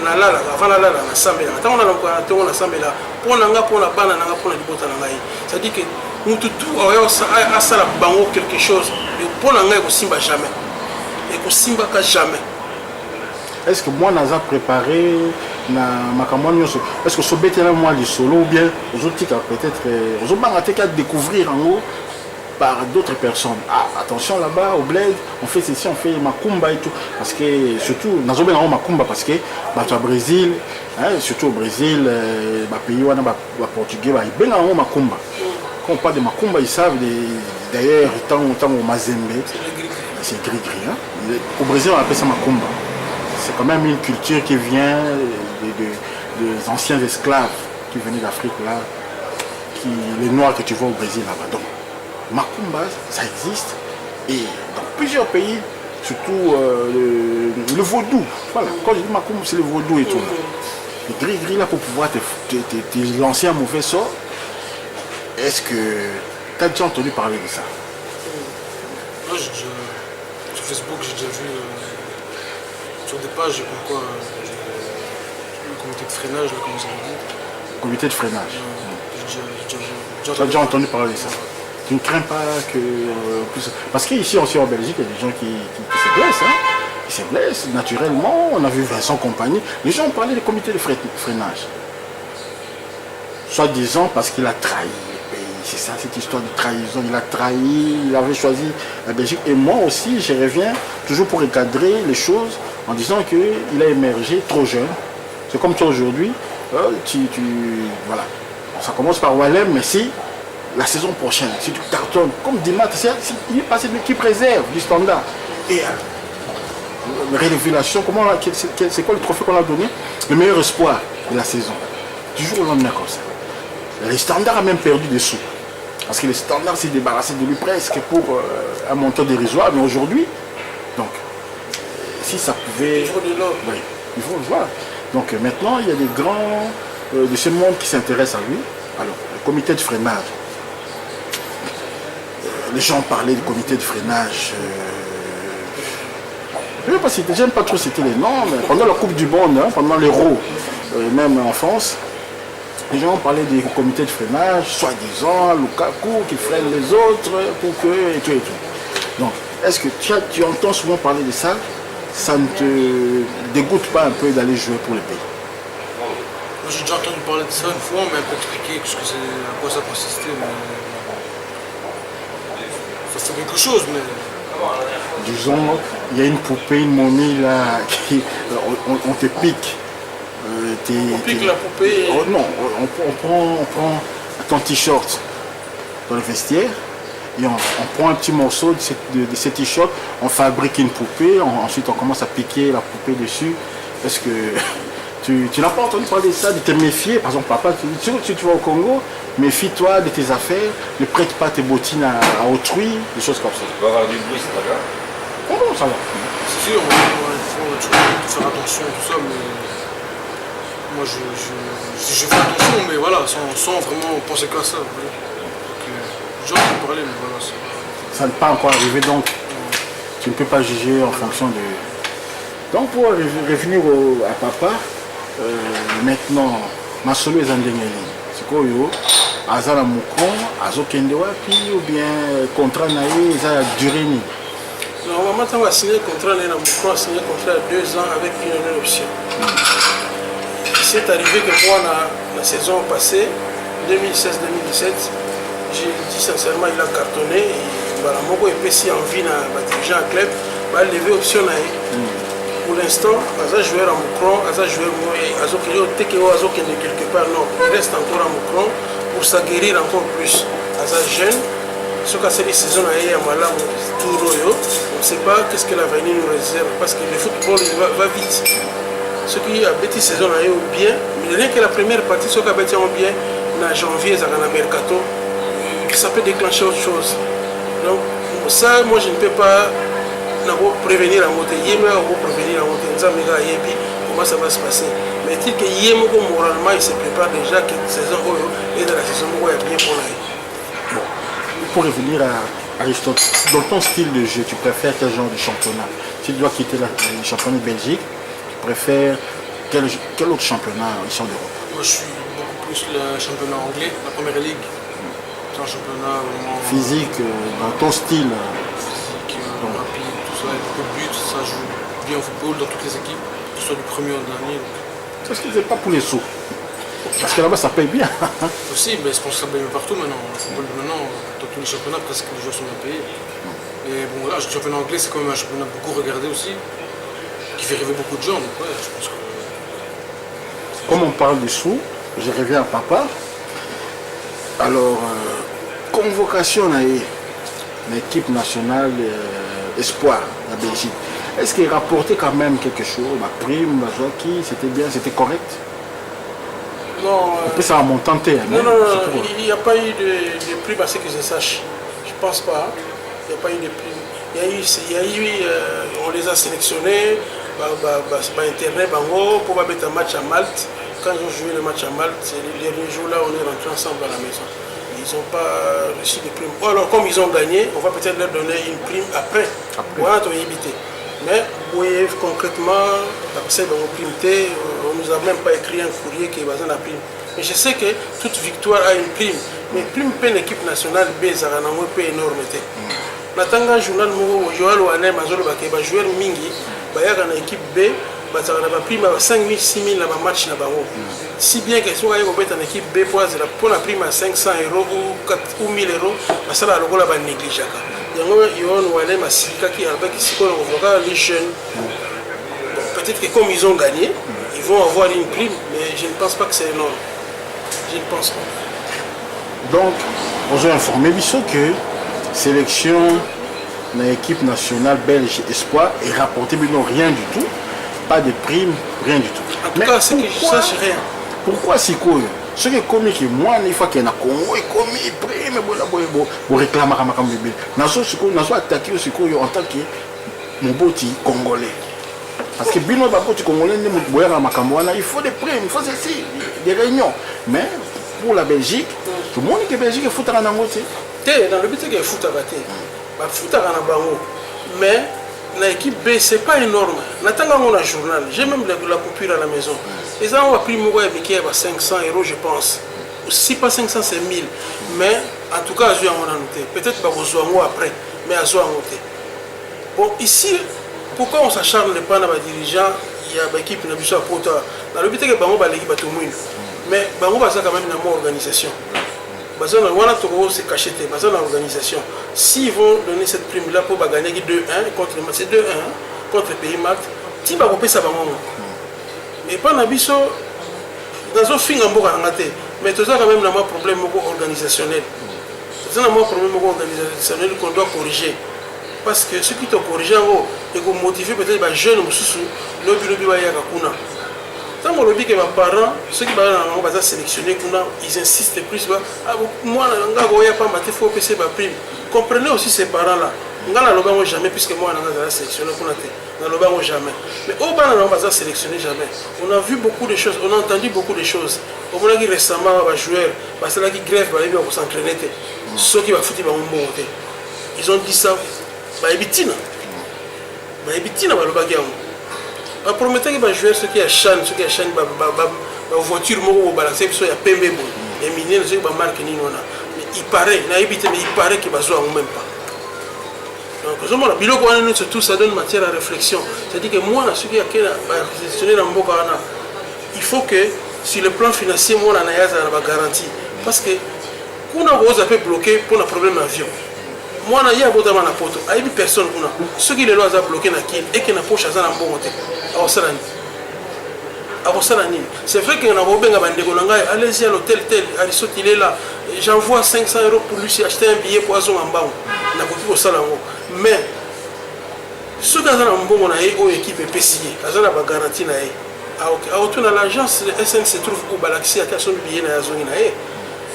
na la avant la na sambela. Tant on a ko na sambela. Pour nanga pour na bana nanga pour na libota na ngai. Ça dit que mutu tout a ça la bango quelque chose. Et pour nanga ko simba jamais. Et ko simba ka jamais. Est-ce que moi naza préparé na makambo nyonso? Est-ce que so betela moi du solo ou bien ozotika peut-être ozobanga te ka découvrir en haut par d'autres personnes? Ah, attention là-bas au bled, on fait ceci, on fait makumba et tout. Parce que surtout, nous avons makumba parce que au Brésil, hein, surtout au Brésil, pays où on a portugais, ils ont makumba. Quand on parle de makumba, ils savent d'ailleurs, tant au Mazembe, c'est gris-gris. Hein. Au Brésil, on appelle ça makumba. C'est quand même une culture qui vient des anciens esclaves qui venaient d'Afrique là, les noirs que tu vois au Brésil là-bas. Donc, Makumba, ça existe et dans plusieurs pays, surtout le vaudou. Voilà, quand je dis Makumba, c'est le vaudou et tout. Le gris-gris là pour pouvoir te lancer un mauvais sort. Est-ce que tu as déjà entendu parler de ça? Moi, sur Facebook, j'ai déjà vu sur des pages comme quoi le comité de freinage, là, comme ça dit. Comité de freinage. J'ai Tu as déjà entendu parler de ça? Tu ne crains pas que... parce qu'ici aussi en Belgique, il y a des gens qui se blessent. Hein? Qui se blessent naturellement. On a vu Vincent Compagnie. Les gens ont parlé du comité de freinage. Soit disant parce qu'il a trahi le pays. C'est ça, cette histoire de trahison. Il a trahi, il avait choisi la Belgique. Et moi aussi, je reviens toujours pour recadrer les choses en disant qu'il a émergé trop jeune. C'est comme toi aujourd'hui. Voilà. Ça commence par Wallem, mais si... La saison prochaine, si tu cartonnes, comme Dimat, il est passé de l'équipe réserve du Standard. Et la révélation, c'est quoi le trophée qu'on a donné? Le meilleur espoir de la saison. Du jour au lendemain comme ça. Le Standard a même perdu des sous. Parce que le Standard s'est débarrassé de lui presque pour un montant dérisoire. Mais aujourd'hui, donc, si ça pouvait... Il faut de l'or. Oui, il faut le voir. Donc maintenant, il y a des grands de ce monde qui s'intéressent à lui. Alors, le comité de freinage. Les gens parlaient du comité de freinage. Je ne sais pas si j'aime pas trop citer les noms, mais pendant la Coupe du Monde, hein, pendant l'Euro, même en France, les gens parlaient du comité de freinage, soi-disant Lukaku qui freine les autres pour que et tout et tout. Donc, est-ce que tu entends souvent parler de ça? Ça ne te dégoûte pas un peu d'aller jouer pour le pays? Moi, j'ai déjà entendu parler de ça une fois, mais pas expliquer à quoi ça consistait. Mais... ça fait quelque chose, mais... Disons, il y a une poupée, une momie là, qui, on te pique. On pique la poupée. Oh, non, on prend ton t-shirt dans le vestiaire et on prend un petit morceau de ce t-shirt, on fabrique une poupée, ensuite on commence à piquer la poupée dessus. Parce que tu n'as pas entendu parler de ça, de te méfier. Par exemple, papa, si tu vas au Congo, méfie-toi de tes affaires, ne prête pas tes bottines à autrui, des choses comme ça. Tu vas avoir du bruit, c'est pas grave. Oh non, ça va. C'est sûr, il faut faire attention, tout ça, mais moi je fais attention, mais voilà, sans vraiment penser qu'à ça. J'ai envie de parler, mais voilà. Ça n'est pas encore arrivé, donc tu ne peux pas juger en fonction de... Donc pour revenir à papa, maintenant, Masolo est en Dengeli. C'est quoi, Azala Moukon, azokende wapi ou bien contrat na ye eza durée nini? Normalement, on va signer le contrat, on a signé le contrat de 2 ans avec une autre option. C'est arrivé que moi, la saison passée, 2016-2017, j'ai dit sincèrement, il a cartonné. Voilà, moi, j'ai si envie de diriger un club, il va lever option. Pour l'instant, il joueur à Moucron, il joueur quelque part, non, il reste encore à Moucron pour s'aguerrir encore plus. Il jeune. Ce qu'a cette saison, on ne sait pas qu'est-ce que l'avenir nous réserve parce que le football il va vite. Ce qui a bêti saison bien, mais rien que la première partie, ce qui a bêti bien, en janvier, ça mercato, ça peut déclencher autre chose. Donc ça, moi je ne peux pas prévenir à monter. Prévenir à monter. Comment ça va se passer? Mais il dit que moralement il se prépare déjà que la saison est dans la saison où il y a bien pour l'air. Pour revenir à Aristote, dans ton style de jeu, tu préfères quel genre de championnat? Si tu dois quitter le championnat de Belgique, tu préfères quel autre championnat ici en Europe? Moi je suis beaucoup plus le championnat anglais, la première ligue. C'est un championnat vraiment physique, dans ton style. Physique, rapide, tout ça, avec beaucoup de buts, ça joue bien au football dans toutes les équipes, que ce soit du premier au dernier. Parce que c'est pas pour les sous. Parce que là-bas ça paye bien. Aussi, mais je pense que ça paye partout maintenant. Le football maintenant, dans tous les championnats, presque les joueurs sont bien payés. Et bon, là, le championnat anglais, c'est quand même un championnat beaucoup regardé aussi, qui fait rêver beaucoup de gens. Donc, ouais, je pense que. Comme on parle des sous, je reviens à papa. Alors, convocation à l'équipe nationale Espoir, la Belgique. Est-ce qu'il rapportait quand même quelque chose? Ma prime, c'était bien, c'était correct? Non, ça va monter. Non, il n'y a pas eu de prime à ce que je sache. Je ne pense pas. Il n'y a pas eu de prime. On les a sélectionnés, Internet, pour mettre un match à Malte. Quand ils ont joué le match à Malte, les derniers jours là, on est rentrés ensemble à la maison. Ils n'ont pas reçu de prime. Alors, comme ils ont gagné, on va peut-être leur donner une prime après. Voilà, on éviter. Mais oui, concrètement, on ne nous a même pas écrit un courrier qui est basé sur la prime. Mais je sais que toute victoire a une prime. Mais prime pour l'équipe nationale B, ça a une énorme. Natanga journal Joël Wanem, joueur Mingi, dans l'équipe B, ça a prime à 5 000, 6 000 dans le match. Si bien que si on est en équipe B, pour la prime à 500 € ou 1000 €, ça va être négligé. Peut-être que comme ils ont gagné, ils vont avoir une prime, mais je ne pense pas que c'est énorme. Je ne pense pas. Donc, on vous a informé que sélection de l'équipe nationale belge Espoir est rapportée, mais non, rien du tout. Pas de prime, rien du tout. En tout cas, c'est que je sache rien. Pourquoi c'est quoi? Ce qui est comme que moi, une fois qu'il y a un Congo, il est prime, il réclame à ma bébé. Nous avons attaqué aussi en tant que mon boti congolais. Parce que Bino Baboti congolais, il faut des primes, il faut des réunions. Mais pour la Belgique, tout le monde qui est Belgique est foutu à la moitié. Dans le but, il est foutu à la moitié. Mais l'équipe B, c'est pas énorme. On a un journal, j'ai même la coupure à la maison. Les gens ont pris à 500 € je pense. Si pas 500, c'est 1000. Mais en tout cas, on a noté. Peut-être que vous avez après, mais à noté. Bon, ici, pourquoi on s'acharne pas dans les dirigeants? Il y a une équipe qui a dans le but, il y a l'équipe à tout le monde. Mais il y a quand même une organisation. C'est caché, dans l'organisation. S'ils vont donner cette prime-là pour gagner 2-1 contre le match, c'est 2-1 contre le pays Malte, si va couper ça va monter. Mais pas Nabiso, dans un film en Bourg-Angaté, mais tout ça quand même un problème organisationnel. C'est un problème organisationnel qu'on doit corriger. Parce que ceux qui t'ont corrigé, ils vont motiver peut-être les jeunes, tant que les parents, ceux qui vont sélectionner, ils insistent plus. Moi, il faut que c'est ma prime. Comprenez aussi ces parents-là. Je ne jamais, puisque moi, je vais sélectionner. Je ne jamais. Mais au bas, on va sélectionner jamais. On a vu beaucoup de choses, on a entendu beaucoup de choses. On a dit récemment, les joueurs, parce que qui grève, ils vont s'entraîner. Ceux qui vont foutre, ils vont monter. Ils ont dit ça. Ils promettez que les joueurs, ceux qui achètent, la voiture, ils vont balancer, ils vont marquer. Mais il paraît, mais il paraît qu'il va jouer même pas. Donc, surtout, ça donne matière à réflexion. C'est-à-dire que moi, ce qui est il faut que, sur le plan financier, moi, on a garantie. Parce que, quand on a bloqué pour un problème d'avion, moi, il y a un poto, il y a personne. Ceux qui les lois ont bloqué, et qui n'ont pas choisi un bon côté. C'est vrai qu'il y a un allez-y à l'hôtel tel, Aristote il est là, j'envoie 500 € pour lui acheter un billet pour aller en bas. Mais ceux qui ont un bon équipe est payée, ils ont la garantie. À l'agence, SN se trouve où l'accès à son billet.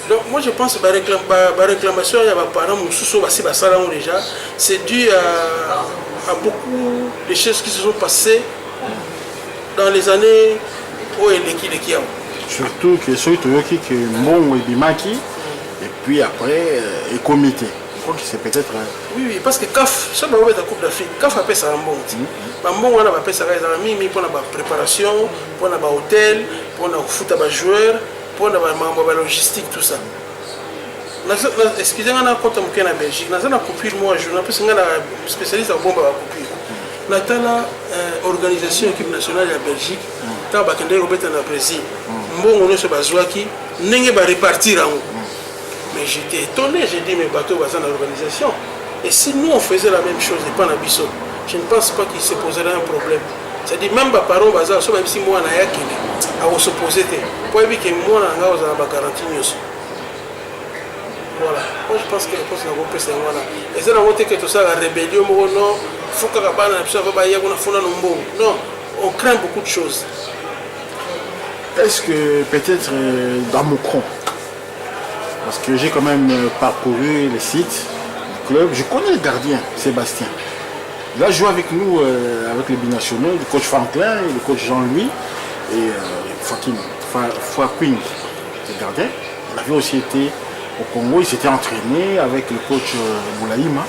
Donc moi je pense que la réclamation, il y a des parents déjà, c'est dû à beaucoup de choses qui se sont passées dans les années où il est surtout que ceux qui sont bons et bimaki, et puis après, le comité. Je crois que c'est peut-être. Oui, parce que CAF, ça va être la Coupe d'Afrique. CAF a fait ça en bon. Bon, on a fait ça pour la préparation, pour l'hôtel, pour le foot à joueurs, pour la logistique, tout ça. Excusez-moi, on a compté en Belgique. On a une coupure, moi, je suis un spécialiste en bombe à coupure. On a une organisation équipe nationale de la Belgique. On a un Brésil. Bon, on a ce bateau qui n'est pas répartir en haut. Mais j'étais étonné, j'ai dit, mes bateaux sont dans l'organisation. Et si nous on faisait la même chose et pas dans Bissau, je ne pense pas qu'il se poserait un problème. C'est-à-dire, même les parents, même si moi, on s'opposait, pour éviter que moi, on a une garantie. Voilà. Moi, je pense que c'est voilà. Et c'est la que tout ça, la rébellion, non, il faut non, on craint beaucoup de choses. Est-ce que peut-être dans Moucron, parce que j'ai quand même parcouru les sites du club, je connais le gardien, Sébastien. Il a joué avec nous, avec les binationaux, le coach Franklin, le coach Jean-Louis et Fouaquin, le gardien. Il avait aussi été au Congo, il s'était entraîné avec le coach Boulaïma.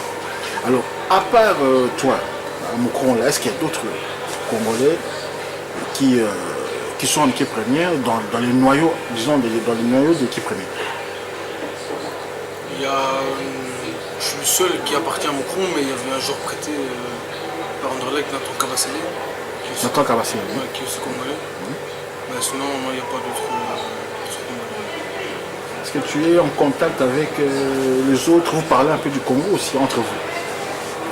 Alors, à part toi, à Moucron, est-ce qu'il y a d'autres Congolais qui sont en équipe première dans les noyaux, disons, dans les noyaux de l'équipe première? Je suis le seul qui appartient à Moucron, mais il y avait un joueur prêté par Anderlecht, Nathan Kabassele. Nathan Kabassele, oui. Qui est aussi congolais. Mais sinon, il n'y a pas d'autres congolais. Est-ce que tu es en contact avec les autres? Vous parlez un peu du Congo aussi entre vous?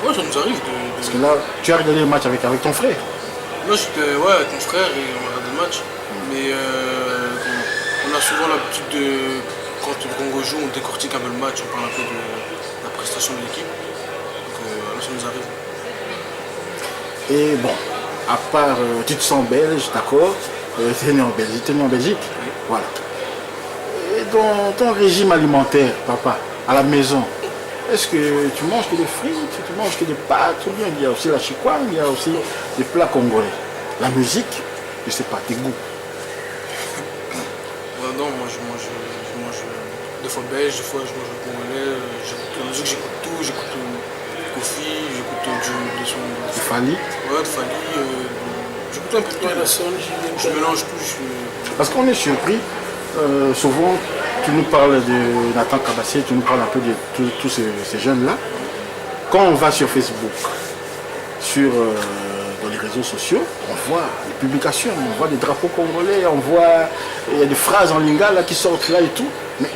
Oui, ça nous arrive Parce que là, tu as regardé le match avec ton frère? Moi, j'étais avec mon frère et on a regardé le match. Mais on a souvent l'habitude de, quand le Congo joue, on décortique un peu le match, on parle un peu de la prestation de l'équipe. Donc là, ça nous arrive. Et bon, à part, tu te sens belge, d'accord, tu es né en Belgique, oui. Voilà. Et dans ton régime alimentaire, papa, à la maison, est-ce que tu manges que des frites, tu manges que des pâtes, ou bien il y a aussi la chikwang, il y a aussi des plats congolais? La musique, je ne sais pas, tes goûts? Non, moi je mange des fois belge, des fois je mange congolais, j'écoute la musique, j'écoute tout, j'écoute Kofi, j'écoute du Fali. Ouais, du Fali, j'écoute un peu tout. Je mélange tout. Parce qu'on est surpris, souvent tu nous parles de Nathan Kabassele, tu nous parles un peu de tous ces jeunes-là. Quand on va sur Facebook, dans les réseaux sociaux, on voit des publications, on voit des drapeaux congolais, il y a des phrases en lingala là, qui sortent là et tout. Mais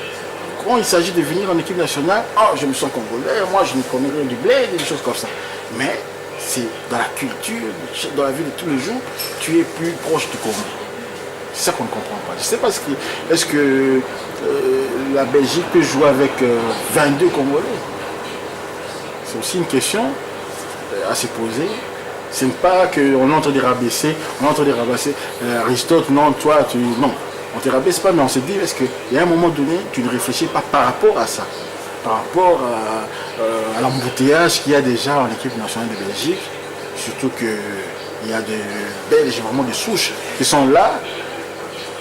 quand il s'agit de venir en équipe nationale, je me sens congolais, moi je ne connais rien du blé, des choses comme ça. Mais c'est dans la culture, dans la vie de tous les jours, tu es plus proche du Congo. C'est ça qu'on ne comprend pas. Je ne sais pas est-ce que la Belgique peut jouer avec 22 Congolais? C'est aussi une question à se poser. Ce n'est pas qu'on est en train de rabaisser, Aristote, non, toi, non. On ne te rabaisse pas, mais on se dit, est-ce qu'il y a un moment donné, tu ne réfléchis pas par rapport à ça, par rapport à l'embouteillage qu'il y a déjà en équipe nationale de Belgique, surtout qu'il y a des Belges, vraiment des souches, qui sont là,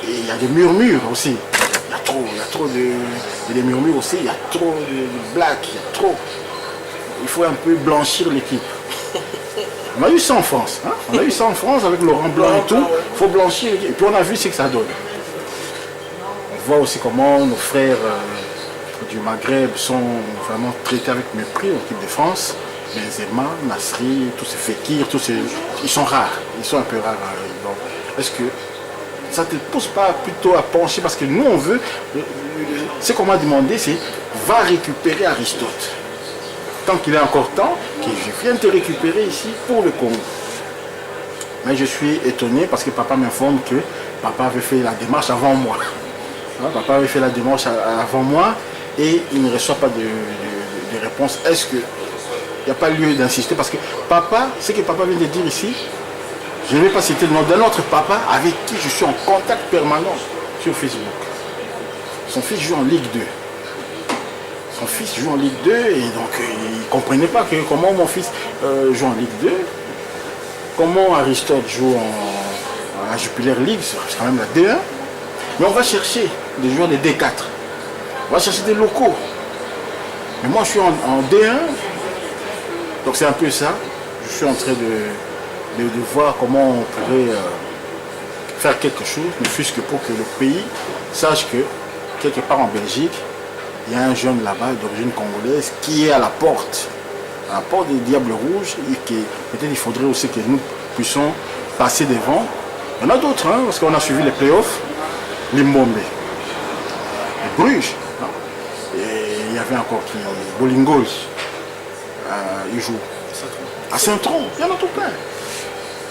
et il y a des murmures aussi. Il y a trop de murmures aussi, il y a trop de blagues, il faut un peu blanchir l'équipe. On a eu ça en France, hein? On a eu ça en France avec Laurent Blanc et tout, il faut blanchir, et puis on a vu ce que ça donne. On voit aussi comment nos frères du du Maghreb sont vraiment traités avec mépris en équipe de France. Benzema, Nasri, tous ces Fekir, ils sont rares, ils sont un peu rares. Donc, est-ce que ça ne te pousse pas plutôt à pencher? Parce que nous, on veut, ce qu'on m'a demandé, c'est va récupérer Aristote. Tant qu'il est encore temps, que je vienne te récupérer ici pour le Congo. Mais je suis étonné parce que papa m'informe que papa avait fait la démarche avant moi. Papa avait fait la démarche avant moi et il ne reçoit pas de réponse. Est-ce qu'il n'y a pas lieu d'insister? Parce que papa, ce que papa vient de dire ici, je ne vais pas citer le nom d'un autre papa avec qui je suis en contact permanent sur Facebook. Son fils joue en Ligue 2. Son fils joue en Ligue 2 et donc il ne comprenait pas comment mon fils joue en Ligue 2. Comment Aristote joue en la Jupiler League, c'est quand même la D1. Mais on va chercher des joueurs de D4. On va chercher des locaux. Mais moi je suis en D1. Donc c'est un peu ça. Je suis en train de voir comment on pourrait faire quelque chose, ne fût-ce que pour que le pays sache que quelque part en Belgique, il y a un jeune là-bas d'origine congolaise qui est à la porte des Diables Rouges et que peut-être il faudrait aussi que nous puissions passer devant. Il y en a d'autres, hein, parce qu'on a suivi les playoffs, les Mbombe, les Bruges, et il y avait encore qui, Bolingol, il joue à Saint-Tron, il y en a tout plein.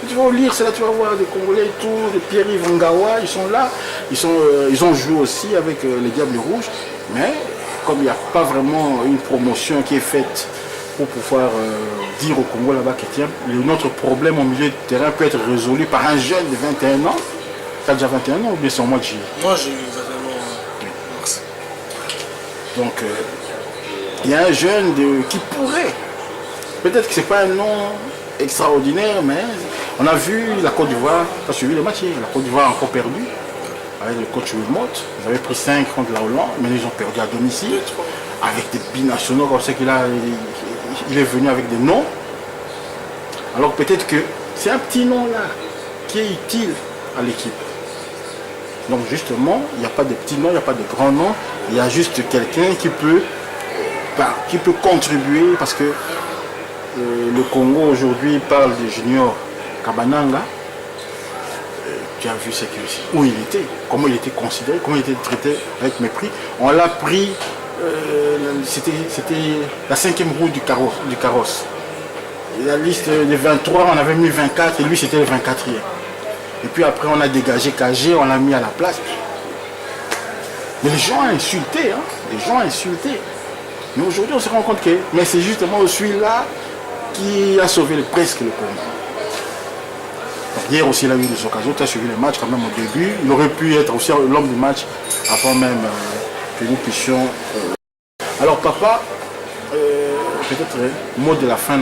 Tu vas lire, c'est là tu vas voir des Congolais et tout, des Pierre-Yves Ngawa, ils sont là, ils ont joué aussi avec les Diables Rouges, mais comme il n'y a pas vraiment une promotion qui est faite pour pouvoir dire au Congo là-bas que tiens, notre problème au milieu de terrain peut être résolu par un jeune de 21 ans. Tu as déjà 21 ans ou bien c'est en mois de juillet? Moi j'ai eu 21 ans en mars. Donc il y a un jeune qui pourrait, peut-être que ce n'est pas un nom extraordinaire, mais on a vu la Côte d'Ivoire, tu as suivi les matchs, la Côte d'Ivoire a encore perdu. Avec le coach Wilmot, ils avaient pris 5 contre la Hollande, mais ils ont perdu à domicile. Avec des binationaux comme ça qu'il est venu avec des noms. Alors peut-être que c'est un petit nom là qui est utile à l'équipe. Donc justement, il n'y a pas de petits noms, il n'y a pas de grands noms, il y a juste quelqu'un qui peut contribuer parce que le Congo aujourd'hui parle de Junior Kabananga. Tu as vu où il était, comment il était considéré, comment il était traité avec mépris. On l'a pris, c'était la 5e roue du carrosse. La liste des 23, on avait mis 24 et lui c'était le 24e. Et puis après on a dégagé KG, on l'a mis à la place. Mais les gens ont insulté, hein, les gens ont insulté. Mais aujourd'hui on se rend compte que c'est justement celui-là qui a sauvé presque le Congo. Hier aussi il a eu des occasions, tu as suivi le match quand même au début. Il aurait pu être aussi l'homme du match avant même que nous puissions... Alors papa, peut-être mot de la fin,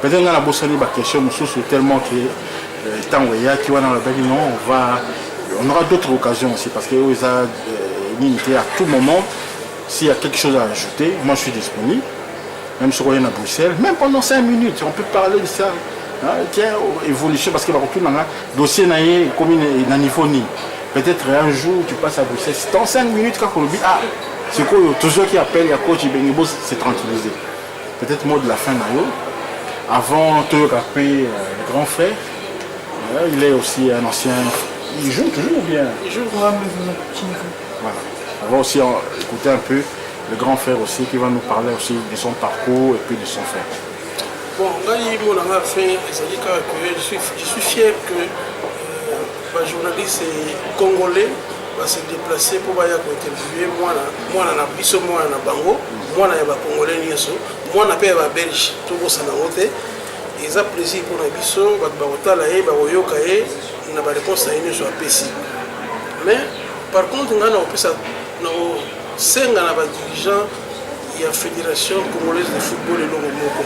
peut-être qu'on a bossé la question, tellement que tant qui va dans le pays, non, on aura d'autres occasions aussi parce que à tout moment, s'il y a quelque chose à ajouter, moi je suis disponible, même si on est à Bruxelles, même pendant 5 minutes, on peut parler de ça. Tiens, évolution, parce que le dossier n'est comme un niveau ni. Peut-être un jour tu passes à Bruxelles, dans 5 minutes, quand on dit, c'est quoi, toujours qui appelle, il y a coach Ibengibo, c'est tranquillisé. Peut-être mot de la fin, avant de rappeler le grand frère, il est aussi un ancien. Il joue toujours bien. Il joue. Voilà. On va aussi écouter un peu le grand frère aussi qui va nous parler aussi de son parcours et puis de son frère. Bon, je suis fier que les journalistes congolais vont se déplacer pour interviewer moi na biso moi na bango moi na ba congolais nyeso moi na pe ba belge tout ça na hote et ça plaisir pour na biso ba bakotala e ba oyoka e na ba réponse à une sur APC. Mais par contre ngana opesa na senga na ba dirigeant et la fédération congolaise de football et lomoko.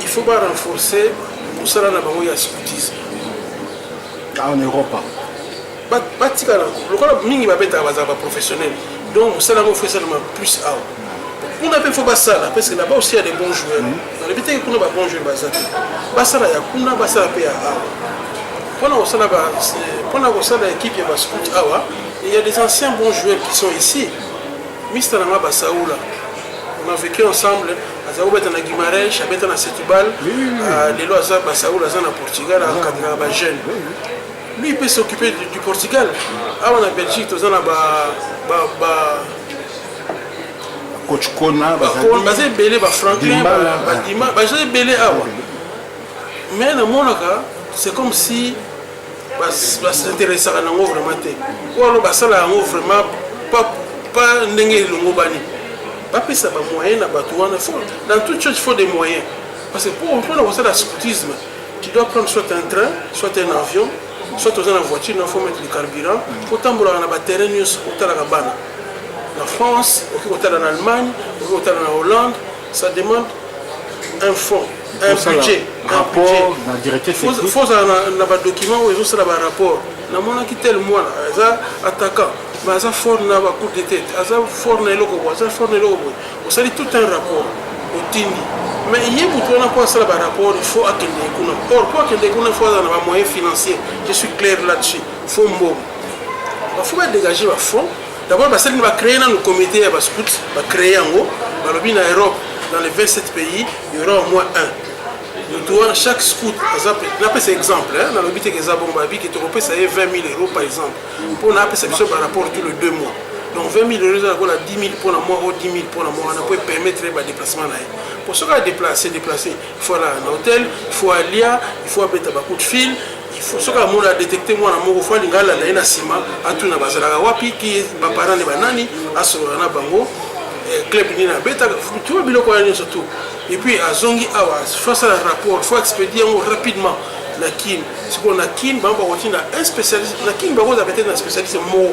Il faut pas renforcer pour ça na bango ya scoutisme. En Europe. Batika le mingi babeta bazaba professionnel. Donc ça là fait seulement plus out. On a fait pas ça parce que là-bas aussi il y a des bons joueurs. Dans le but que qu'on a bons joueurs bazaki. Basala ya kuna basala pe out. Pendant que ça l'équipe ya scout awa, il y a des anciens bons joueurs qui sont ici. Mr. Nanga Bassaoula. On a vécu ensemble. Azaoula était à Guimarães, j'habitais à Setúbal. Les lois Bassaoula sont à Portugal, à Cadra jeune. Lui, il peut s'occuper du Portugal. Avant la Belgique, tu as coach Kona, basé belé ba Franklin, ba Dima, basé belé awa. Mais dans mon cas, c'est comme si s'intéressait à l'ango vraiment té. Ou alors ça la ango vraiment pas n'engagé le mobani. Pas que ça va moyen na batouana faut. Dans toute chose il faut des moyens. Parce que pour avoir ça le scoutisme, tu dois prendre soit un train, soit un avion, soit dans une voiture, il faut mettre du carburant. Pour tambour na ba terrain news au la cabane. En France, en Allemagne, en Hollande, ça demande un fonds, un budget. Rapport, la directive technique. Il faut un document où il faut un rapport. Il y a tel mois, il y a attaquant, il y a fort na coup de tête, il y a fort na logo, il y a fort na logo. On a tout un rapport au Tindi. Mais il y a pour toi ça rapport, il faut attendre. Or pour attendre, il faut avoir un moyen financier. Je suis clair là-dessus. Il faut il faut dégager un fonds. D'abord, parce qu'il va créer un comité à scouts, va créer en haut, dans l'Europe, dans les 27 pays, il y aura au moins un. Nous devons chaque scout, on c'est exemple, dans le but que Zabombabi qui est européen, ça est 20 000 euros par exemple. Pour on a ça par rapport tous les 2 mois. Donc 20 000 euros, on a 10 000 pour le mois ou 10 000 pour le mois, on peut permettre le déplacement. Pour ce qui est déplacé, il faut aller à un hôtel, il faut aller à il faut mettre un coup de fil. Il faut que je détecte moi na fois lingala na sima atu na bazala wapi ki ba parents ne banani asoro na bango club ni na beta tu vois biloko ya surtout et puis azongi awa face à rapport faut expédier rapidement la kin si on a kin ba rotina un spécialiste la kin ba ko da peut-être un spécialiste mo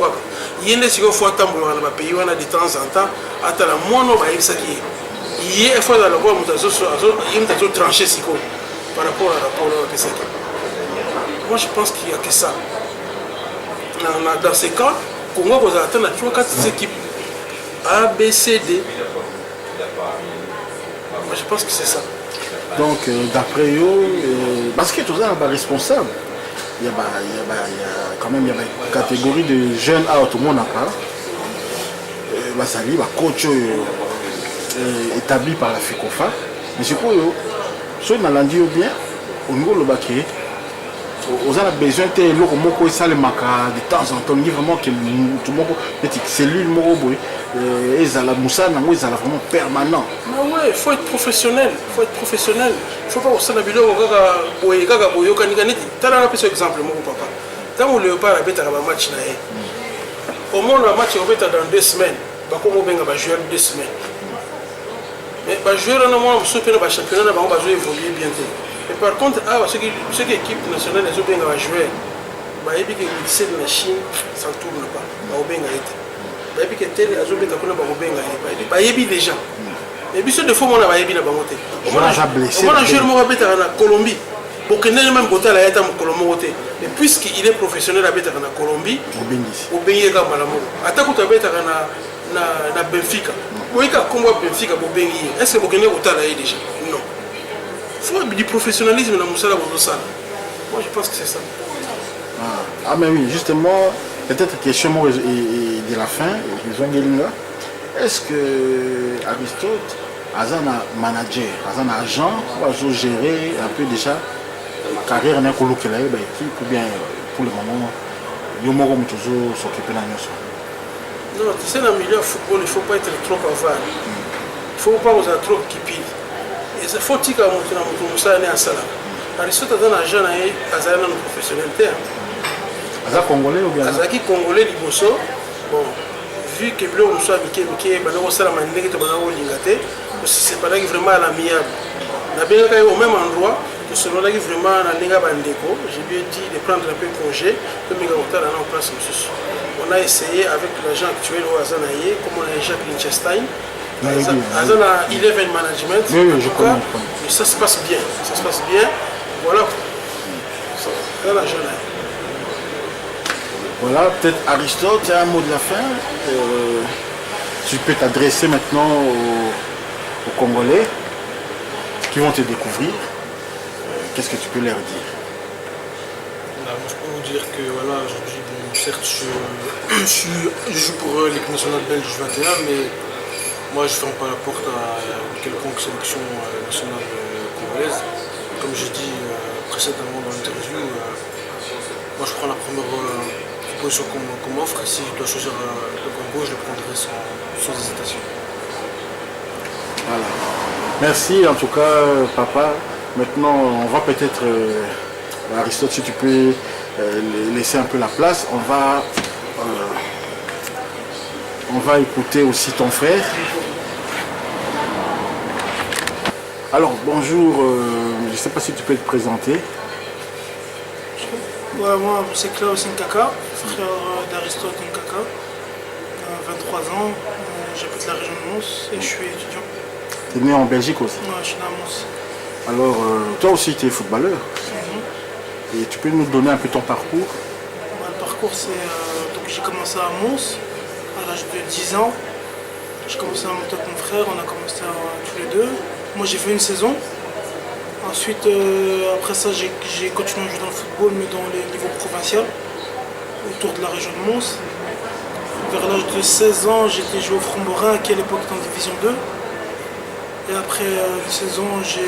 yende si ko faut tambo na ba pays wana de temps en temps ata la mono ba yebisa ki yé faut dans le voir mutazo mutazo trancher siko par rapport à rapport à pesaki. Moi je pense qu'il n'y a que ça. Dans ces cas, Congo vous attend à 3-4 équipes A, B, C, D. Moi je pense que c'est ça. Donc d'après eux, parce que tout ça est responsable. Il y a quand même une catégorie de jeunes à tout le monde n'a pas. Ça dit, coach établi par la FICOFA. Mais c'est quoi ceux qui l'ont dit bien, au niveau de baquet. On a besoin de l'eau ça le maca de temps en temps vraiment que tout le monde cellule morobo et ça la moussa nango ça vraiment permanent. Mais ouais, il faut être professionnel, faut pas ça la vidéo kaka boyo kanikani tala na pese exemple mon papa. Tant le pas la beta ba match na e. Au moins le match on va dans 2 semaines, ba ko mo benga ba jouer 2 semaines. Mais ba jouer na moi so pe na ba championnat na ba jouer évoluer bien. Et par contre, ceux qui équipe nationale, les autres vont jouer. Les lycées de la Chine, ça ne tourne pas. Les équipes les autres vont déjà. Et puis, de fois, on a joué en Colombie. Pour que même côté à la Colombie. Et puisqu'il est professionnel à en Colombie, au Béni et Malamo. Attaque au Tabet à Benfica. Vous voyez comment Benfica pour Béni. Est-ce que vous connaissez au Tabet déjà? Non. Il faut du professionnalisme dans Moussala Bozosa. Moi je pense que c'est ça. Ah mais oui, justement, peut-être question de la fin, est-ce que Aristote a un manager, a un agent, va gérer un peu déjà la carrière d'un équipe ou bien pour le moment, il y a toujours s'occuper de nous. Non, tu sais, dans le milieu du football, il ne faut pas être trop avare. Il ne faut pas être trop kipide. Il faut que tu aies un salaire. Aristote a un agent professionnel. Aza congolais ou bien Azaki congolais du Bosso. Bon, vu que le soit Miké, c'est pas vraiment à l'amiable. On a bien au même endroit, que selon là vraiment à Linga Bandeko, je lui ai dit de prendre un peu de congé, de me garder en place. On a essayé avec l'agent actuel au Azanaïe, comme on a Jacques Liechtenstein. Azana 11 management, oui, je comprends. Ça se passe bien, voilà. Dans la jeune. Voilà, peut-être Aristote, un mot de la fin. Tu peux t'adresser maintenant aux Congolais qui vont te découvrir. Qu'est-ce que tu peux leur dire? Je peux vous dire que voilà, aujourd'hui, certes, je joue pour l'équipe nationale belge 21, mais moi je ne ferme pas la porte à une quelconque sélection nationale congolaise. Comme j'ai dit précédemment dans l'interview, moi je prends la première proposition qu'on m'offre, et si je dois choisir le Congo, je le prendrai sans hésitation. Voilà. Merci en tout cas, papa. Maintenant, on va peut-être, Aristote, si tu peux laisser un peu la place, on va écouter aussi ton frère. Alors, bonjour, je ne sais pas si tu peux te présenter. Ouais, moi, c'est Klaus Nkaka, frère d'Aristote Nkaka, 23 ans, j'habite la région de Mons et je suis étudiant. Tu es né en Belgique aussi? Ouais, je suis né à Mons. Alors, toi aussi, tu es footballeur. Et tu peux nous donner un peu ton parcours? Le parcours, c'est. Donc, j'ai commencé à Mons à l'âge de 10 ans. J'ai commencé à monter avec mon frère, on a commencé tous les deux. Moi, j'ai fait une saison. Ensuite, après ça, j'ai continué à jouer dans le football, mais dans les niveaux provinciaux, autour de la région de Mons. Vers l'âge de 16 ans, j'étais joué au Framborin, qui à l'époque était en division 2. Et après une saison, je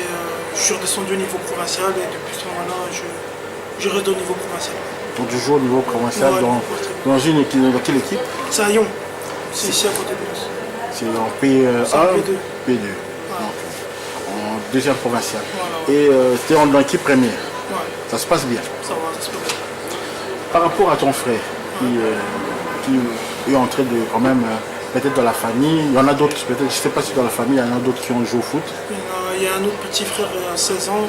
suis redescendu au niveau provincial et depuis ce moment-là, je reste au niveau provincial. Donc tu joues au niveau provincial dans une équipe, dans quelle équipe? C'est à Lyon, c'est ici à côté de Mons. C'est en P1, P2. P2. Voilà. En deuxième provincial. Voilà. Et tu es dans l'équipe première. Ouais, Ça se passe bien. ça va, ça se passe bien. Par rapport à ton frère, qui est entré de quand même, peut-être dans la famille, il y en a d'autres, peut-être, je ne sais pas si dans la famille, il y en a d'autres qui ont joué au foot. Il y a un autre petit frère à 16 ans,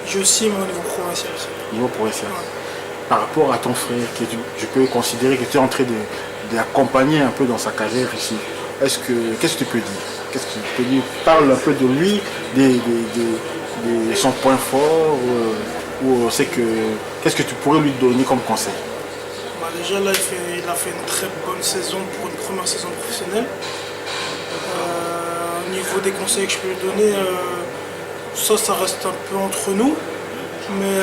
j'ai aussi mon niveau provincial aussi. Niveau provincial. Ouais. Par rapport à ton frère, je peux considérer que tu es en train d'accompagner un peu dans sa carrière ici. Qu'est-ce que tu peux dire? Qu'est-ce que tu peux dire? Parle un peu de lui, de son point fort, qu'est-ce que tu pourrais lui donner comme conseil? Déjà là, il a fait une très bonne saison pour une première saison professionnelle. Au niveau des conseils que je peux lui donner, ça reste un peu entre nous. Mais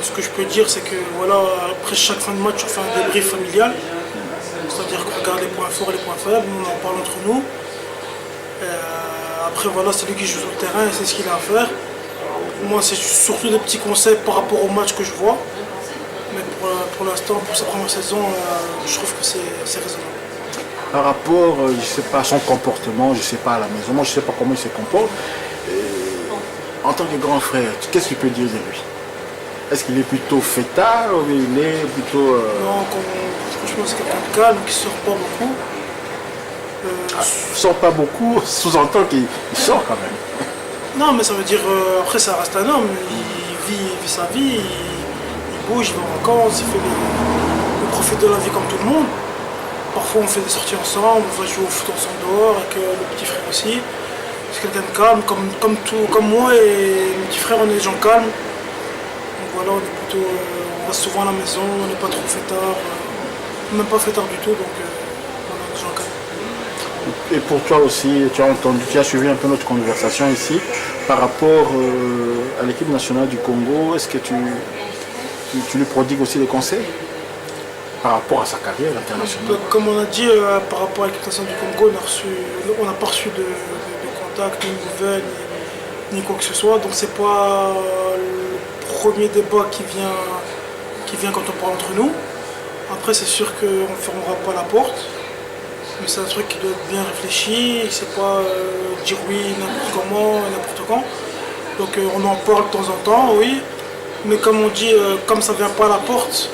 ce que je peux dire, c'est que voilà, après chaque fin de match, on fait un débrief familial. C'est-à-dire qu'on regarde les points forts et les points faibles, on en parle entre nous. Après voilà, c'est lui qui joue sur le terrain et c'est ce qu'il a à faire. Moi, c'est surtout des petits conseils par rapport au match que je vois. Mais pour l'instant, pour sa première saison, je trouve que c'est raisonnable. Par rapport, je ne sais pas, à son comportement, je ne sais pas à la maison, moi je ne sais pas comment il se comporte. En tant que grand frère, qu'est-ce que tu peux dire de lui? Est-ce qu'il est plutôt fêtard ou il est plutôt... Non, franchement, c'est quelqu'un de calme, qui ne sort pas beaucoup. Il ne sort pas beaucoup, sous-entend qu'il sort quand même. Non, mais ça veut dire, après ça reste un homme, il vit sa vie, il bouge, il va en vacances, il profite de la vie comme tout le monde. Parfois on fait des sorties ensemble, on va jouer au foot ensemble dehors avec le petit frère aussi. C'est quelqu'un de calme, comme moi et mes petits frères, on est des gens calmes. Donc voilà, on reste souvent à la maison, on n'est pas trop fêtard, même pas fêtard du tout, donc on est des gens calmes. Et pour toi aussi, tu as suivi un peu notre conversation ici, par rapport à l'équipe nationale du Congo, est-ce que tu lui prodigues aussi des conseils par rapport à sa carrière internationale? Comme on a dit, par rapport à l'équipe nationale du Congo, on n'a pas reçu de contact, ni de nouvelles, ni quoi que ce soit. Donc c'est pas le premier débat qui vient quand on parle entre nous. Après c'est sûr qu'on ne fermera pas la porte, mais c'est un truc qui doit être bien réfléchi, c'est pas dire oui n'importe comment, n'importe quand. Donc on en parle de temps en temps, oui, mais comme on dit, comme ça ne vient pas à la porte,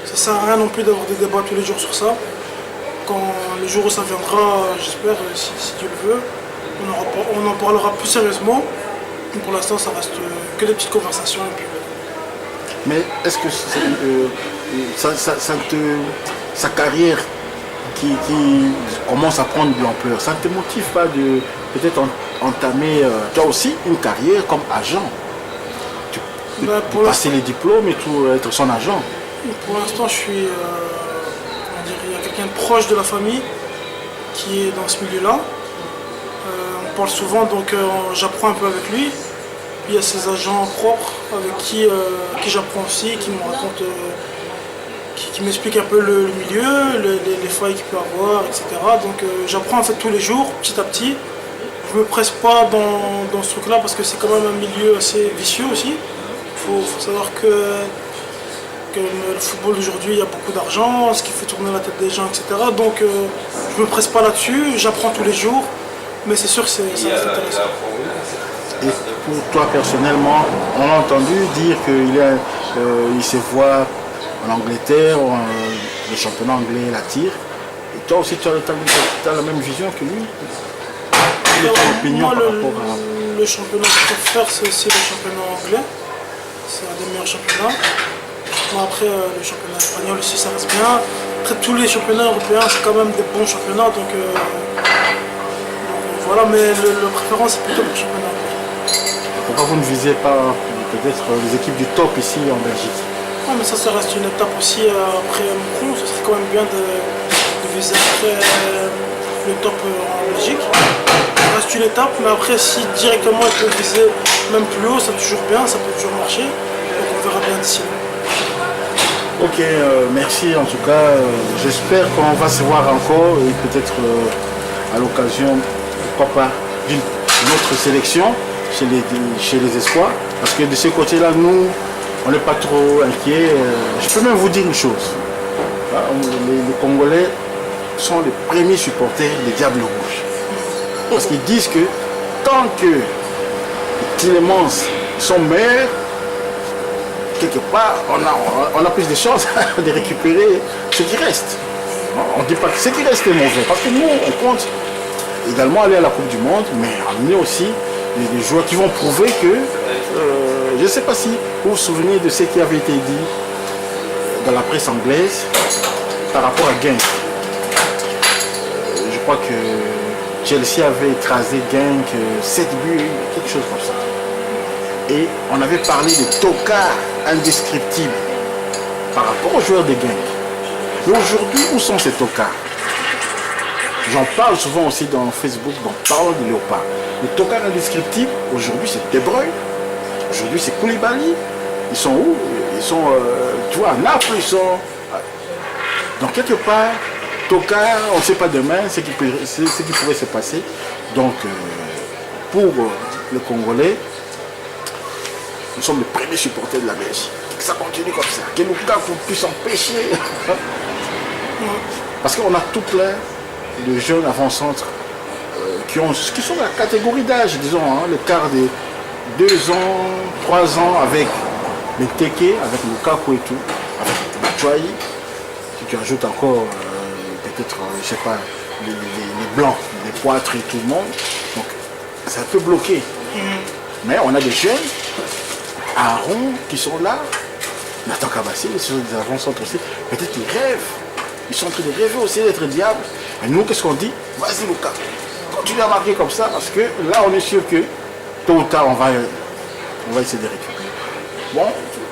ça ne sert à rien non plus d'avoir des débats tous les jours sur ça. Quand le jour où ça viendra, j'espère, si Dieu le veut, on en parlera plus sérieusement. Donc pour l'instant, ça reste que des petites conversations. Et puis, mais est-ce que sa carrière qui commence à prendre de l'ampleur, ça ne te motive pas de peut-être entamer toi aussi une carrière comme agent? Passer les diplômes et tout, être son agent? Pour l'instant, je suis, il y a quelqu'un de proche de la famille qui est dans ce milieu-là. On parle souvent, donc j'apprends un peu avec lui. Puis il y a ses agents propres avec qui j'apprends aussi, qui me racontent qui m'explique un peu le milieu, les failles qu'il peut avoir, etc. Donc j'apprends en fait tous les jours, petit à petit. Je ne me presse pas dans ce truc-là parce que c'est quand même un milieu assez vicieux aussi. Il faut savoir que le football d'aujourd'hui, il y a beaucoup d'argent, ce qui fait tourner la tête des gens, etc. Donc je ne me presse pas là-dessus, j'apprends tous les jours, mais c'est sûr que ça reste intéressant. Et pour toi personnellement, on a entendu dire qu'il se voit en Angleterre, le championnat anglais l'attire. Et toi aussi, tu as la même vision que lui? Quelle est ton opinion Moi, par rapport à... le championnat que je préfère, c'est aussi le championnat anglais. C'est un des meilleurs championnats. Bon, après, le championnat espagnol aussi, ça reste bien. Après, tous les championnats européens, c'est quand même des bons championnats. Donc voilà, mais le préférence, c'est plutôt le championnat anglais. Pourquoi vous ne visez pas peut-être les équipes du top ici en Belgique? Ouais, mais ça reste une étape aussi après Macron. Ce serait quand même bien de viser après le top en Belgique. Ça reste une étape, mais après, si directement il peut viser même plus haut, c'est toujours bien, ça peut toujours marcher. Donc on verra bien d'ici là. Ok, merci en tout cas. J'espère qu'on va se voir encore et peut-être à l'occasion, pourquoi pas, d'une autre sélection chez les espoirs. Parce que de ce côté-là, nous, on n'est pas trop inquiets. Je peux même vous dire une chose. Les Congolais sont les premiers supporters des Diables Rouges. Parce qu'ils disent que tant que les Tillemans sont meilleurs, quelque part, on a plus de chances de récupérer ce qui reste. On ne dit pas que ce qui reste est mauvais. Parce que nous, on compte également aller à la Coupe du Monde, mais amener aussi des joueurs qui vont prouver que, je ne sais pas si vous vous souvenez de ce qui avait été dit dans la presse anglaise par rapport à Genk. Je crois que Chelsea avait écrasé Genk 7 buts, quelque chose comme ça. Et on avait parlé de tocards indescriptibles par rapport aux joueurs de Genk. Mais aujourd'hui, où sont ces tocards? J'en parle souvent aussi dans Facebook, dans Parole de Léopard. Les tocards indescriptibles, aujourd'hui c'est De Bruyne, aujourd'hui c'est Koulibaly. Ils sont où? Ils sont, tu vois, à Naples, ils sont... Donc quelque part, tocard, on ne sait pas demain ce qui pourrait se passer. Donc pour le Congolais, nous sommes les premiers supporters de la Belgique. Que ça continue comme ça, que Lukaku puisse empêcher. Parce qu'on a tout plein de jeunes avant-centres qui sont dans la catégorie d'âge, disons, l'écart de 2 ans, 3 ans avec Benteke, avec Lukaku et tout, avec Batshuayi. Si tu ajoutes encore peut-être, je sais pas, les blancs, les poitres et tout le monde, donc ça peut bloquer. Mais on a des jeunes, Aaron, qui sont là, Nathan Kabassi, ils sont des avant-centres aussi, peut-être qu'ils rêvent. Ils sont en train de rêver aussi d'être diables. Et nous, qu'est-ce qu'on dit? Vas-y, Lucas, continue à marquer comme ça, parce que là, on est sûr que tôt ou tard, on va essayer de récupérer. Bon,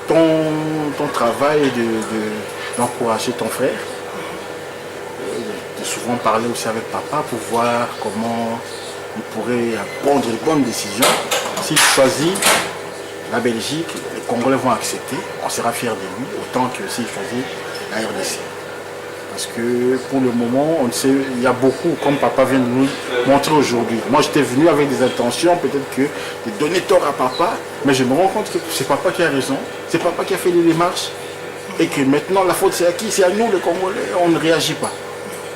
ton travail d'encourager ton frère, de souvent parler aussi avec papa pour voir comment il pourrait prendre les bonnes décisions. S'il choisit la Belgique, les Congolais vont accepter, on sera fiers de lui, autant que s'il choisit la RDC. Parce que pour le moment, on sait, il y a beaucoup, comme papa vient de nous montrer aujourd'hui. Moi, j'étais venu avec des intentions, peut-être que de donner tort à papa, mais je me rends compte que c'est papa qui a raison, c'est papa qui a fait les démarches, et que maintenant, la faute c'est à qui? C'est à nous, les Congolais, on ne réagit pas.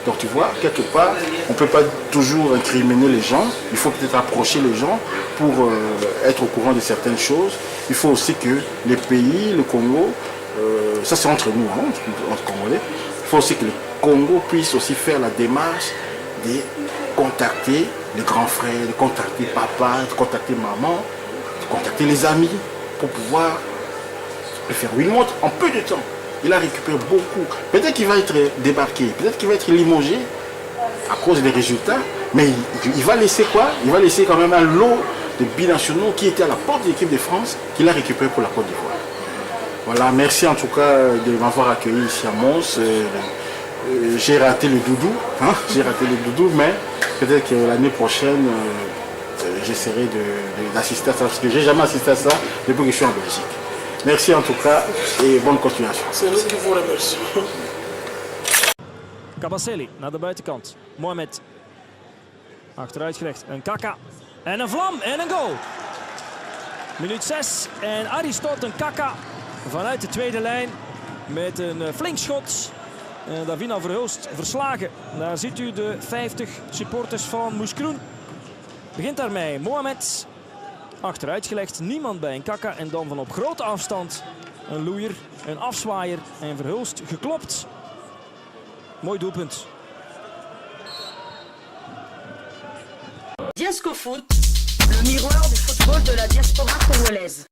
Donc tu vois, quelque part, on ne peut pas toujours incriminer les gens, il faut peut-être approcher les gens pour être au courant de certaines choses. Il faut aussi que les pays, le Congo, ça c'est entre nous, entre Congolais, il faut aussi que le Congo puisse aussi faire la démarche de contacter les grands frères, de contacter papa, de contacter maman, de contacter les amis pour pouvoir le faire. Il montre en peu de temps. Il a récupéré beaucoup. Peut-être qu'il va être débarqué, peut-être qu'il va être limogé à cause des résultats, mais il va laisser quoi? Il va laisser quand même un lot de binationaux qui étaient à la porte de l'équipe de France, qu'il a récupéré pour la Côte d'Ivoire. Voilà, merci en tout cas de m'avoir accueilli ici à Mons. J'ai raté le doudou, mais peut-être que l'année prochaine, j'essaierai d'assister à ça, parce que j'ai jamais assisté à ça depuis que je suis en Belgique. Merci en tout cas et bonne continuation. C'est nous qui vous remercions. Kabasele naar de buitenkant. Mohamed. Achteruitgelegd. Een Kaka. En een vlam en een goal. Minuut 6. En Aristote Kaka vanuit de tweede lijn. Met een flink schot. Davina Verhulst verslagen. Daar ziet u de 50 supporters van Moeskroen. Begint daarmee Mohamed. Achteruitgelegd. Niemand bij een Kaka. En dan van op grote afstand een loeier. Een afzwaaier. En Verhulst geklopt. Mooi doelpunt. Diesco Foot, le miroir du football de la diaspora congolaise.